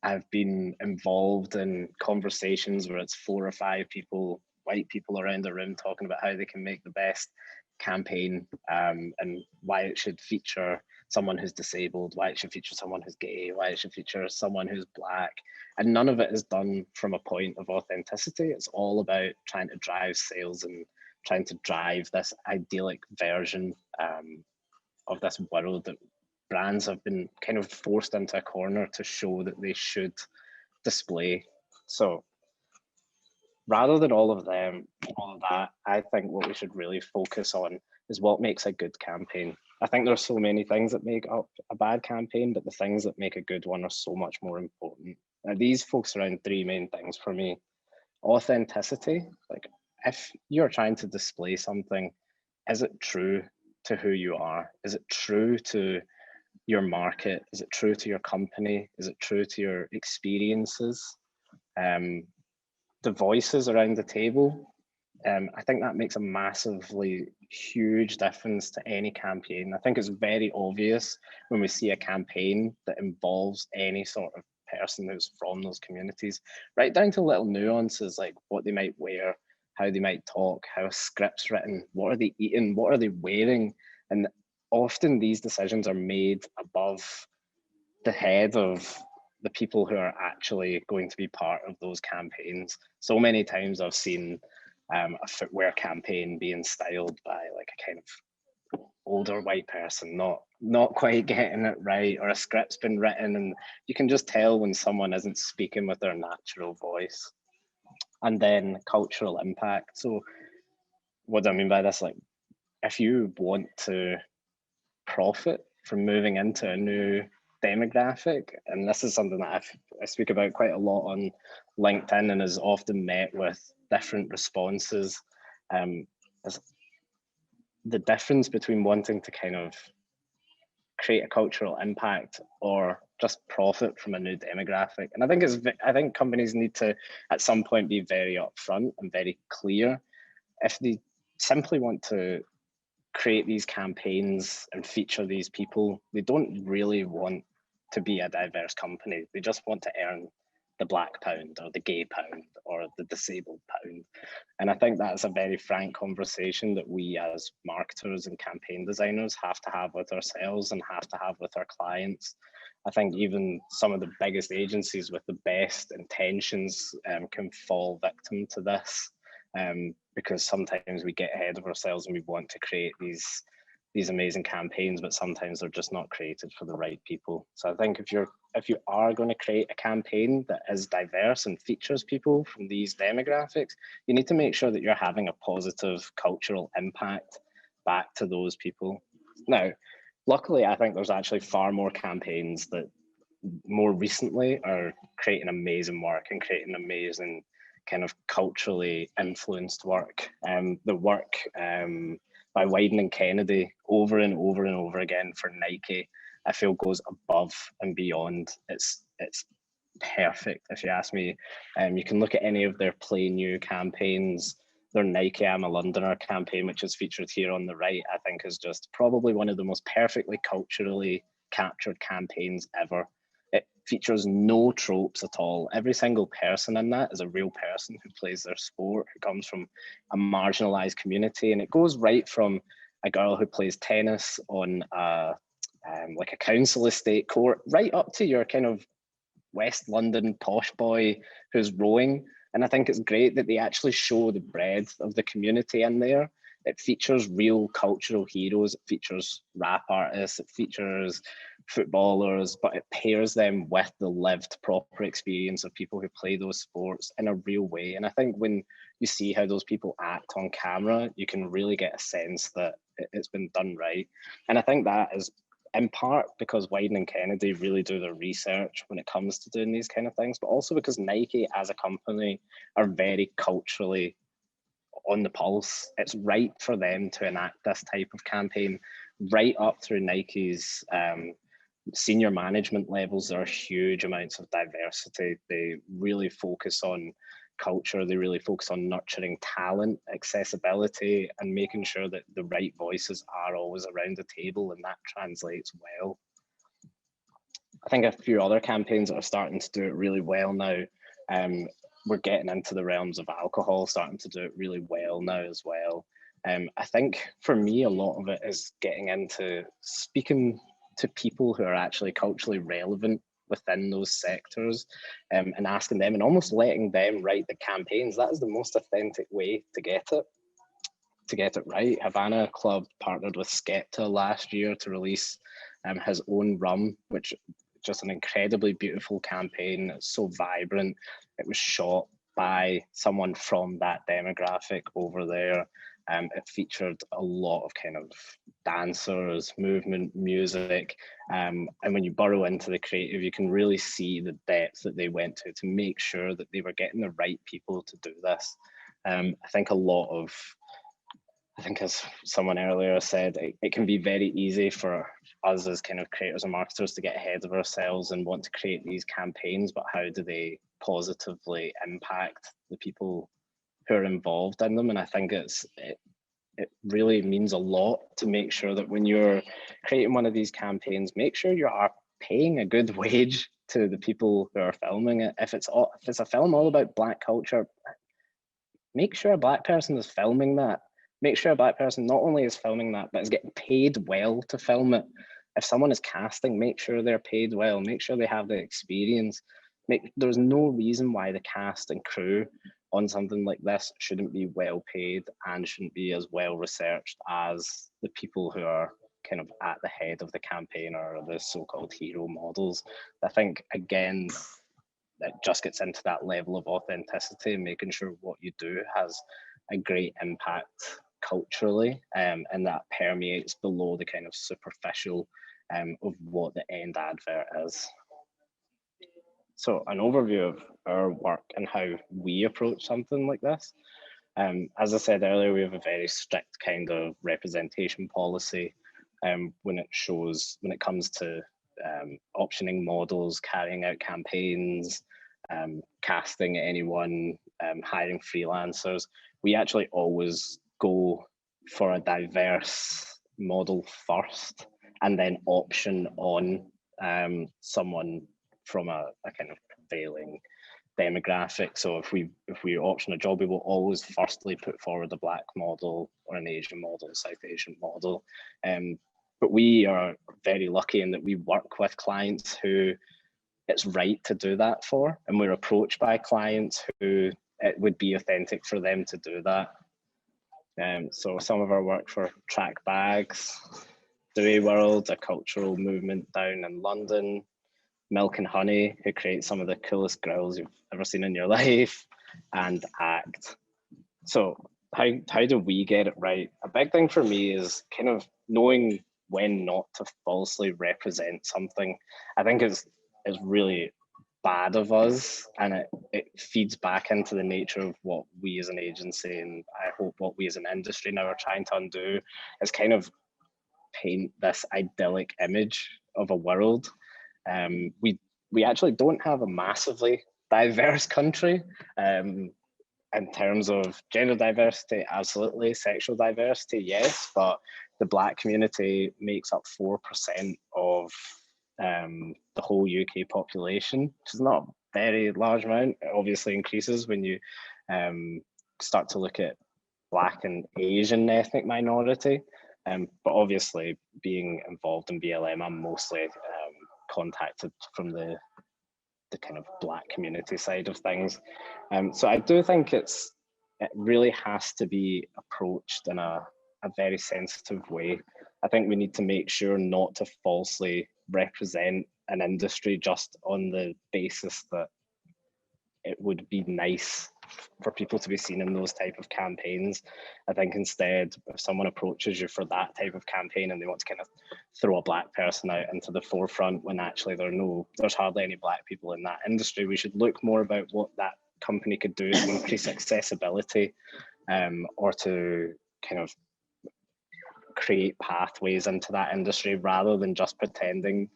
I've been involved in conversations where it's 4 or 5 people, white people around the room talking about how they can make the best campaign and why it should feature someone who's disabled, why it should feature someone who's gay, why it should feature someone who's black. And none of it is done from a point of authenticity. It's all about trying to drive sales and trying to drive this idyllic version of this world that brands have been kind of forced into a corner to show that they should display. So rather than all of that, I think what we should really focus on is what makes a good campaign. I think there's so many things that make up a bad campaign, but the things that make a good one are so much more important. Now, these focus around 3 main things for me. Authenticity, like if you're trying to display something, is it true to who you are? Is it true to your market? Is it true to your company? Is it true to your experiences? The voices around the table, I think that makes a massively huge difference to any campaign. I think it's very obvious when we see a campaign that involves any sort of person who's from those communities, right down to little nuances like what they might wear, how they might talk, how a script's written, what are they eating, what are they wearing. And often these decisions are made above the head of the people who are actually going to be part of those campaigns. So many times I've seen a footwear campaign being styled by like a kind of older white person, not quite getting it right, or a script's been written and you can just tell when someone isn't speaking with their natural voice. And then cultural impact. So what do I mean by this? Like, if you want to profit from moving into a new demographic, and this is something that I speak about quite a lot on LinkedIn and is often met with different responses, is the difference between wanting to kind of create a cultural impact or just profit from a new demographic. And I think companies need to at some point be very upfront and very clear. If they simply want to create these campaigns and feature these people, they don't really want to be a diverse company. They just want to earn the black pound or the gay pound or the disabled pound. And I think that's a very frank conversation that we as marketers and campaign designers have to have with ourselves and have to have with our clients. I think even some of the biggest agencies with the best intentions can fall victim to this, because sometimes we get ahead of ourselves and we want to create these amazing campaigns, but sometimes they're just not created for the right people. So I think if you are going to create a campaign that is diverse and features people from these demographics, you need to make sure that you're having a positive cultural impact back to those people. Now, luckily, I think there's actually far more campaigns that more recently are creating amazing work and creating amazing kind of culturally influenced work. The work by Wyden and Kennedy over and over and over again for Nike, I feel goes above and beyond. It's perfect, if you ask me. You can look at any of their Play New campaigns. Their Nike I'm a Londoner campaign, which is featured here on the right, I think is just probably one of the most perfectly culturally captured campaigns ever. It features no tropes at all. Every single person in that is a real person who plays their sport, who comes from a marginalized community. And it goes right from a girl who plays tennis on like a council estate court, right up to your kind of West London posh boy who's rowing. And I think it's great that they actually show the breadth of the community in there. It features real cultural heroes. It features rap artists. It features footballers, but it pairs them with the lived proper experience of people who play those sports in a real way. And I think when you see how those people act on camera, you can really get a sense that it's been done right. And I think that is in part because Wyden and Kennedy really do their research when it comes to doing these kind of things, but also because Nike as a company are very culturally on the pulse. It's right for them to enact this type of campaign right up through Nike's senior management levels. There are huge amounts of diversity. They really focus on culture. They really focus on nurturing talent, accessibility, and making sure that the right voices are always around the table, and that translates well. I think a few other campaigns that are starting to do it really well now. We're getting into the realms of alcohol, starting to do it really well now as well. I think for me, a lot of it is getting into speaking to people who are actually culturally relevant within those sectors, and asking them and almost letting them write the campaigns. That is the most authentic way to get it right. Havana Club partnered with Skepta last year to release his own rum, which just an incredibly beautiful campaign. It's so vibrant. It was shot by someone from that demographic over there. It featured a lot of kind of dancers, movement, music. And when you burrow into the creative, you can really see the depth that they went to make sure that they were getting the right people to do this. I think as someone earlier said, it can be very easy for us as kind of creators and marketers to get ahead of ourselves and want to create these campaigns, but how do they positively impact the people who are involved in them. And I think it really means a lot to make sure that when you're creating one of these campaigns, make sure you are paying a good wage to the people who are filming it. If it's a film all about Black culture, make sure a Black person is filming that. Make sure a Black person not only is filming that, but is getting paid well to film it. If someone is casting, make sure they're paid well. Make sure they have the experience. There's no reason why the cast and crew on something like this shouldn't be well paid and shouldn't be as well researched as the people who are kind of at the head of the campaign or the so-called hero models. I think, again, it just gets into that level of authenticity and making sure what you do has a great impact culturally, and that permeates below the kind of superficial of what the end advert is. So an overview of our work and how we approach something like this. As I said earlier, we have a very strict kind of representation policy when it comes to optioning models, carrying out campaigns, casting anyone, hiring freelancers. We actually always go for a diverse model first and then option on someone from a kind of prevailing demographic. So if we option a job, we will always firstly put forward a Black model or an Asian model, South Asian model. But we are very lucky in that we work with clients who it's right to do that for, and we're approached by clients who it would be authentic for them to do that. So some of our work for Track Bags, Dewey World, a cultural movement down in London, Milk and Honey, who create some of the coolest grills you've ever seen in your life, and ACT. So how do we get it right? A big thing for me is kind of knowing when not to falsely represent something. I think is really bad of us, and it feeds back into the nature of what we as an agency, and I hope what we as an industry now are trying to undo, is kind of paint this idyllic image of a world. We actually don't have a massively diverse country. In terms of gender diversity, absolutely. Sexual diversity, yes, but the Black community makes up 4% of the whole UK population, which is not a very large amount. It obviously increases when you start to look at Black and Asian ethnic minority. But obviously, being involved in BLM, I'm mostly contacted from the kind of Black community side of things. So I do think it really has to be approached in a very sensitive way. I think we need to make sure not to falsely represent an industry just on the basis that it would be nice for people to be seen in those type of campaigns. I think instead, if someone approaches you for that type of campaign and they want to kind of throw a Black person out into the forefront when actually there's hardly any Black people in that industry, we should look more about what that company could do to increase accessibility, or to kind of create pathways into that industry, rather than just pretending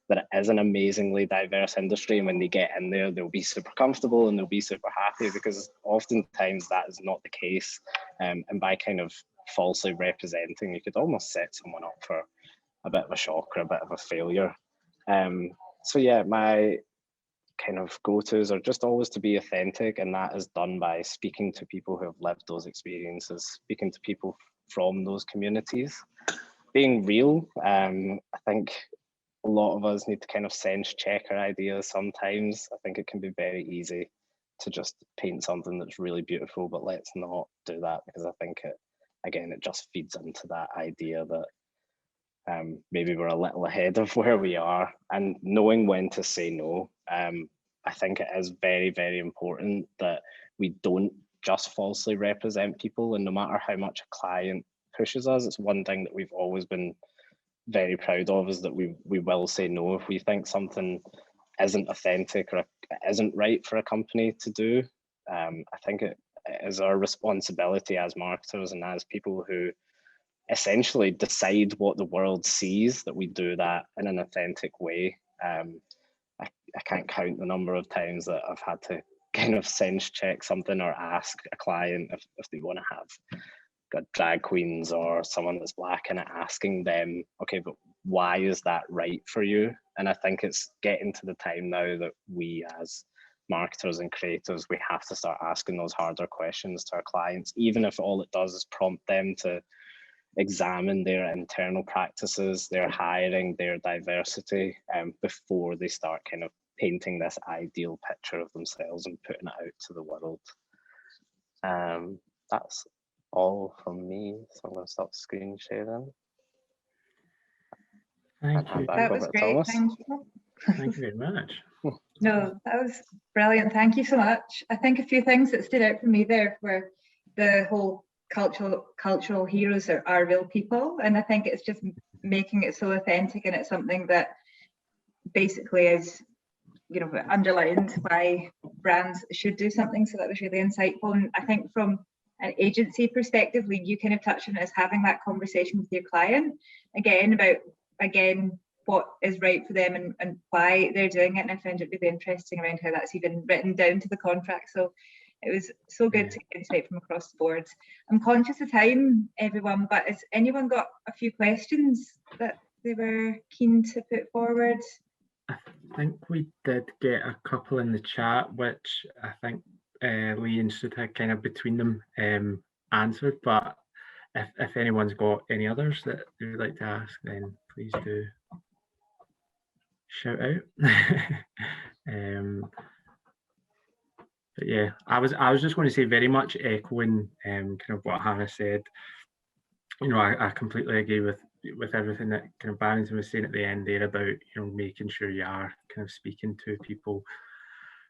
that it is an amazingly diverse industry, and when they get in there, they'll be super comfortable and they'll be super happy, because oftentimes that is not the case. And by kind of falsely representing, you could almost set someone up for a bit of a shock or a bit of a failure. So yeah, my kind of go-tos are just always to be authentic, and that is done by speaking to people who have lived those experiences, speaking to people from those communities, being real. I think a lot of us need to kind of sense check our ideas sometimes. I think it can be very easy to just paint something that's really beautiful, but let's not do that, because I think it just feeds into that idea that maybe we're a little ahead of where we are, and knowing when to say no. I think it is very, very important that we don't just falsely represent people, and no matter how much a client pushes us, it's one thing that we've always been very proud of, is that we will say no if we think something isn't authentic or isn't right for a company to do. I think it is our responsibility as marketers and as people who essentially decide what the world sees, that we do that in an authentic way. I can't count the number of times that I've had to kind of sense check something or ask a client if they want to have got drag queens or someone that's Black, and asking them, okay, but why is that right for you? And I think it's getting to the time now that we as marketers and creators, we have to start asking those harder questions to our clients, even if all it does is prompt them to examine their internal practices, their hiring, their diversity, before they start kind of painting this ideal picture of themselves and putting it out to the world. That's all from me, so I'm going to stop screen sharing. Thank you. That was great. Thank you. Thank you very much. No, that was brilliant. Thank you so much. I think a few things that stood out for me there were the whole cultural heroes are real people, and I think it's just making it so authentic, and it's something that basically is, you know, underlined why brands should do something. So that was really insightful. And I think from an agency perspective, Lee, you kind of touched on it as having that conversation with your client about what is right for them and why they're doing it. And I found it really interesting around how that's even written down to the contract. So it was so good to get insight from across the board. I'm conscious of time, everyone, but has anyone got a few questions that they were keen to put forward? I think we did get a couple in the chat, which I think Lee and Sudha kind of between them answered, but if anyone's got any others that they would like to ask, then please do shout out. But yeah, I was just going to say, very much echoing kind of what Hannah said. You know, I completely agree with everything that kind of Barrington was saying at the end there about, you know, making sure you are kind of speaking to people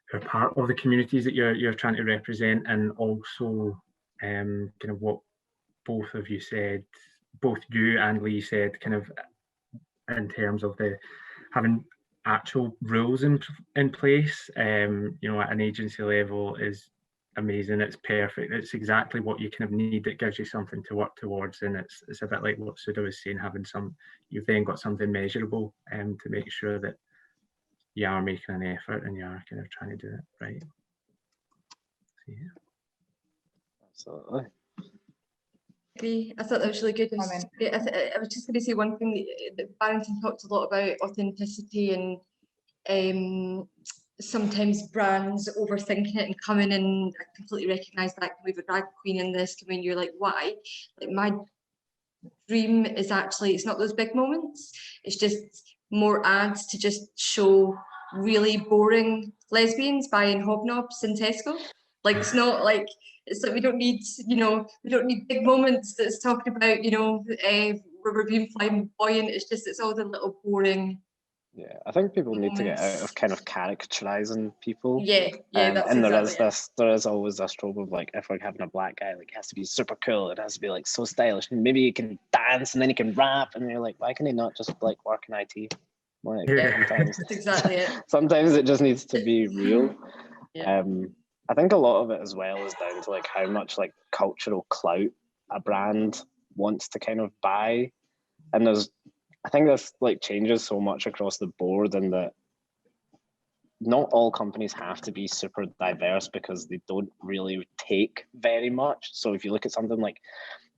who are part of the communities that you're trying to represent, and also kind of what both of you said, both you and Lee said, kind of in terms of the having actual rules in place, you know, at an agency level is amazing. It's perfect. It's exactly what you kind of need. It gives you something to work towards, and it's a bit like what Sudha was saying, having you've then got something measurable to make sure that you are making an effort and you are kind of trying to do it right. So, yeah. Absolutely. I thought that was really good. I was just going to say one thing that Barrington talked a lot about, authenticity, and sometimes brands overthinking it and coming in. I completely recognise that. Can we have a drag queen in this? Come in, you're like, why? Like, my dream is actually, it's not those big moments. It's just more ads to just show really boring lesbians buying hobnobs in Tesco. Like, it's not like, it's like we don't need, you know, we don't need big moments that's talking about, you know, rubber being flamboyant. It's just, it's all the little boring. Yeah, I think people need to get out of kind of caricaturizing people. Yeah, that's and exactly there is always this trope of like, if we're having a Black guy, like, it has to be super cool. It has to be like so stylish, and maybe he can dance and then he can rap, and you're like, why can he not just like work in IT? Like, sometimes, that's exactly it. Sometimes it just needs to be real. Yeah. I think a lot of it as well is down to like how much like cultural clout a brand wants to kind of buy, and I think this like changes so much across the board, in that not all companies have to be super diverse because they don't really take very much. So if you look at something like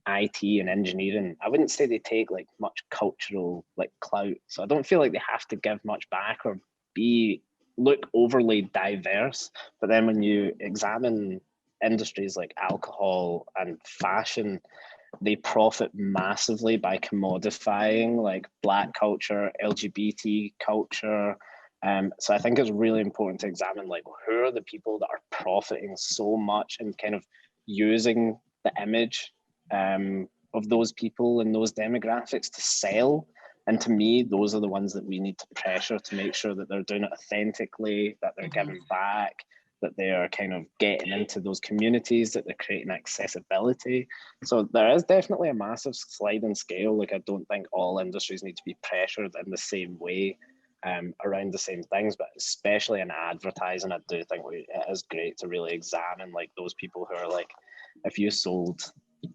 IT and engineering, I wouldn't say they take like much cultural like clout. So I don't feel like they have to give much back or look overly diverse. But then when you examine industries like alcohol and fashion, they profit massively by commodifying like Black culture, LGBT culture. So I think it's really important to examine like, who are the people that are profiting so much and kind of using the image of those people and those demographics to sell. And to me, those are the ones that we need to pressure to make sure that they're doing it authentically, that they're giving back, that they are kind of getting into those communities, that they're creating accessibility. So there is definitely a massive sliding scale. Like, I don't think all industries need to be pressured in the same way around the same things, but especially in advertising, I do think it is great to really examine like those people who are like, if you sold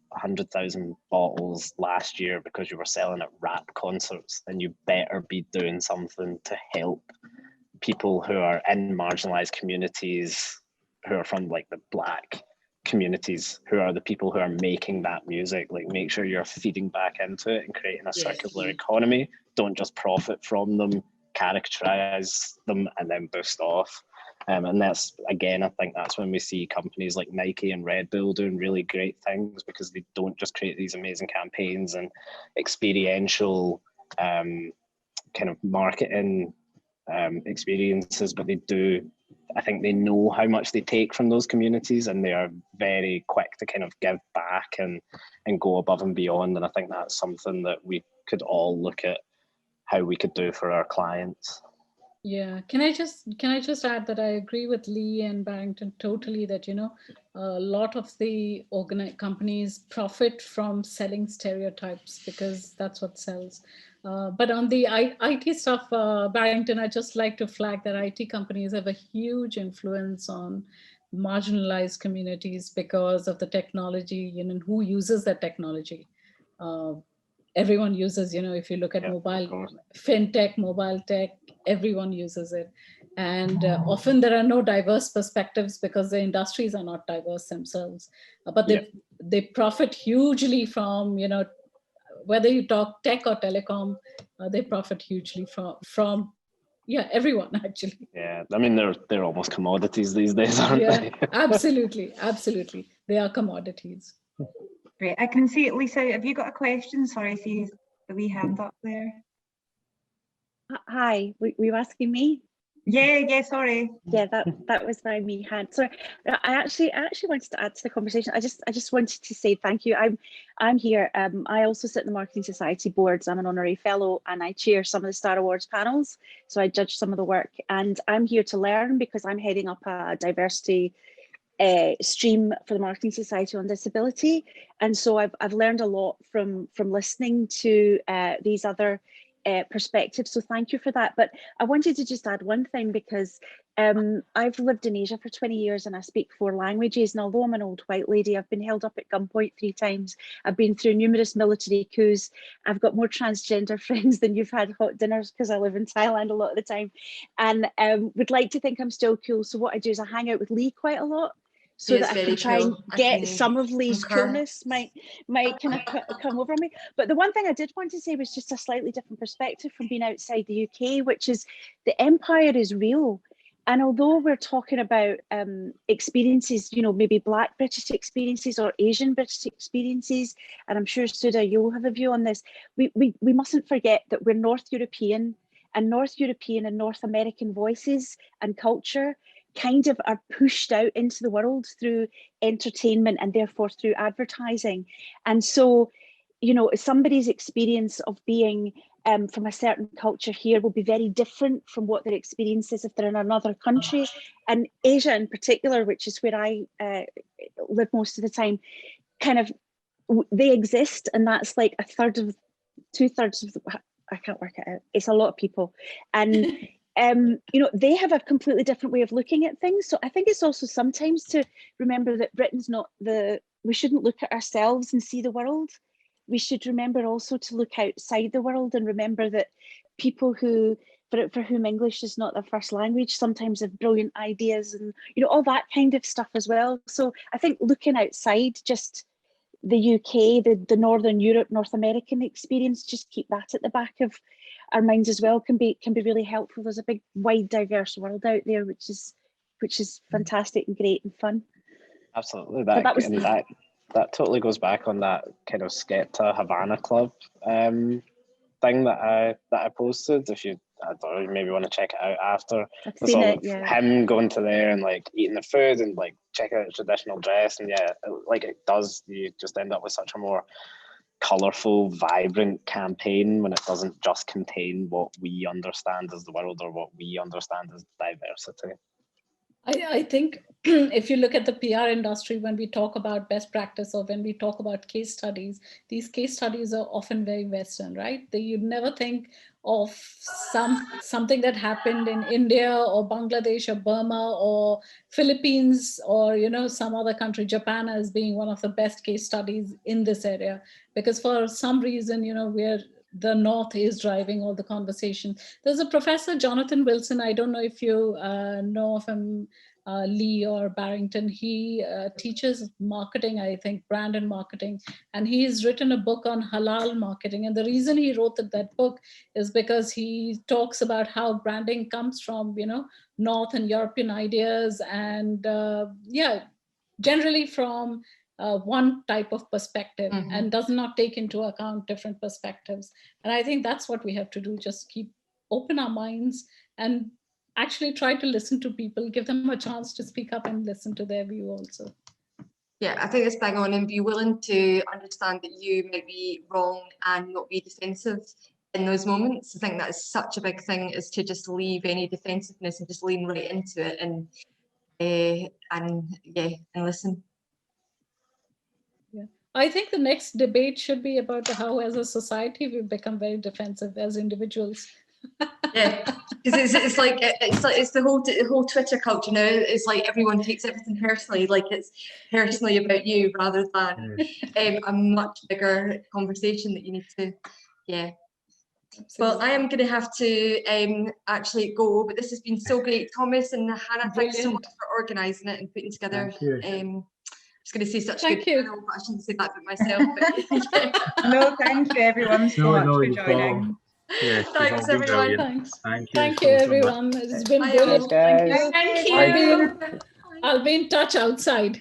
100,000 bottles last year because you were selling at rap concerts, then you better be doing something to help people who are in marginalized communities who are from like the Black communities, who are the people who are making that music. Like, make sure you're feeding back into it and creating a circular economy. Don't just profit from them, characterize them, and then boost off. And that's, again, I think that's when we see companies like Nike and Red Bull doing really great things, because they don't just create these amazing campaigns and experiential kind of marketing experiences, but they do, I think they know how much they take from those communities, and they are very quick to kind of give back and go above and beyond. And I think that's something that we could all look at how we could do for our clients. Yeah, can I just add that I agree with Lee and Barrington totally, that, you know, a lot of the companies profit from selling stereotypes because that's what sells. But on the IT stuff, Barrington, I just like to flag that IT companies have a huge influence on marginalized communities because of the technology, you know, who uses that technology. Everyone uses, you know, if you look at mobile, fintech, mobile tech, everyone uses it. And often there are no diverse perspectives because the industries are not diverse themselves. But they profit hugely from, you know, whether you talk tech or telecom, they profit hugely from everyone actually. Yeah, I mean, they're almost commodities these days, aren't they? Absolutely, absolutely. They are commodities. Great. I can see it, Lisa. Have you got a question? Sorry, I see the wee hand up there. Hi, were you asking me? Yeah, sorry. Yeah, that was my me hand. Sorry, I actually wanted to add to the conversation. I just wanted to say thank you. I'm here. I also sit in the Marketing Society boards. I'm an honorary fellow, and I chair some of the Star Awards panels. So I judge some of the work, and I'm here to learn because I'm heading up a diversity stream for the Marketing Society on disability, and so I've learned a lot from listening to these other perspectives. So thank you for that. But I wanted to just add one thing, because I've lived in Asia for 20 years and I speak 4 languages. And although I'm an old white lady, I've been held up at gunpoint 3 times. I've been through numerous military coups. I've got more transgender friends than you've had hot dinners, because I live in Thailand a lot of the time, and would like to think I'm still cool. So what I do is I hang out with Lee quite a lot, so that I can try and get some of Lee's coolness might kind of come over me. But the one thing I did want to say was just a slightly different perspective from being outside the UK, which is the empire is real. And although we're talking about experiences, you know, maybe Black British experiences or Asian British experiences, and I'm sure, Sudha, you'll have a view on this, we mustn't forget that we're North European and North American voices and culture kind of are pushed out into the world through entertainment and therefore through advertising. And so, you know, somebody's experience of being from a certain culture here will be very different from what their experience is if they're in another country. And Asia in particular, which is where I live most of the time, kind of, they exist, and that's like 2/3 of I can't work it out. It's a lot of people. And you know, they have a completely different way of looking at things. So I think it's also sometimes to remember that Britain's not we shouldn't look at ourselves and see the world. We should remember also to look outside the world and remember that people who, for whom English is not their first language, sometimes have brilliant ideas and, you know, all that kind of stuff as well. So I think looking outside just the UK, the Northern Europe, North American experience, just keep that at the back of our minds as well, can be really helpful. There's a big, wide, diverse world out there, which is fantastic and great and fun. Absolutely, that totally goes back on that kind of Skepta Havana Club thing that I posted. If you, I don't know, you maybe want to check it out after. I've seen it, yeah. Him going to there and like eating the food and like checking out the traditional dress, and yeah, like it does, you just end up with such a more colourful, vibrant campaign when it doesn't just contain what we understand as the world or what we understand as diversity. I think if you look at the PR industry, when we talk about best practice or when we talk about case studies, these case studies are often very Western, right? You'd never think of something that happened in India or Bangladesh or Burma or Philippines or, you know, some other country, Japan, as being one of the best case studies in this area. Because for some reason, you know, the North is driving all the conversation. There's a professor, Jonathan Wilson, I don't know if you know of him, Lee or Barrington. He teaches marketing, I think, brand and marketing, and he's written a book on halal marketing. And the reason he wrote that book is because he talks about how branding comes from, North and European ideas, and generally from one type of perspective, and does not take into account different perspectives. And I think that's what we have to do, just open our minds and actually try to listen to people, give them a chance to speak up and listen to their view also. Yeah, I think it's bang on, and be willing to understand that you might be wrong and not be defensive in those moments. I think that is such a big thing, is to just leave any defensiveness and just lean right into it and listen. Yeah, I think the next debate should be about how, as a society, we've become very defensive as individuals. Yeah, because it's the whole Twitter culture now. It's like everyone takes everything personally, like it's personally about you rather than a much bigger conversation that you need to. Yeah. Well, I am going to have to actually go, but this has been so great, Thomas and Hannah. Thanks so much for organising it and putting together. I was going to say such a good panel, but I shouldn't say that about myself. But, No, thank you everyone so much for joining. Yes, thanks everyone. Thanks. Thank you. Thank you everyone. It's been brilliant. Thanks, guys. Thank you. I'll be in touch outside.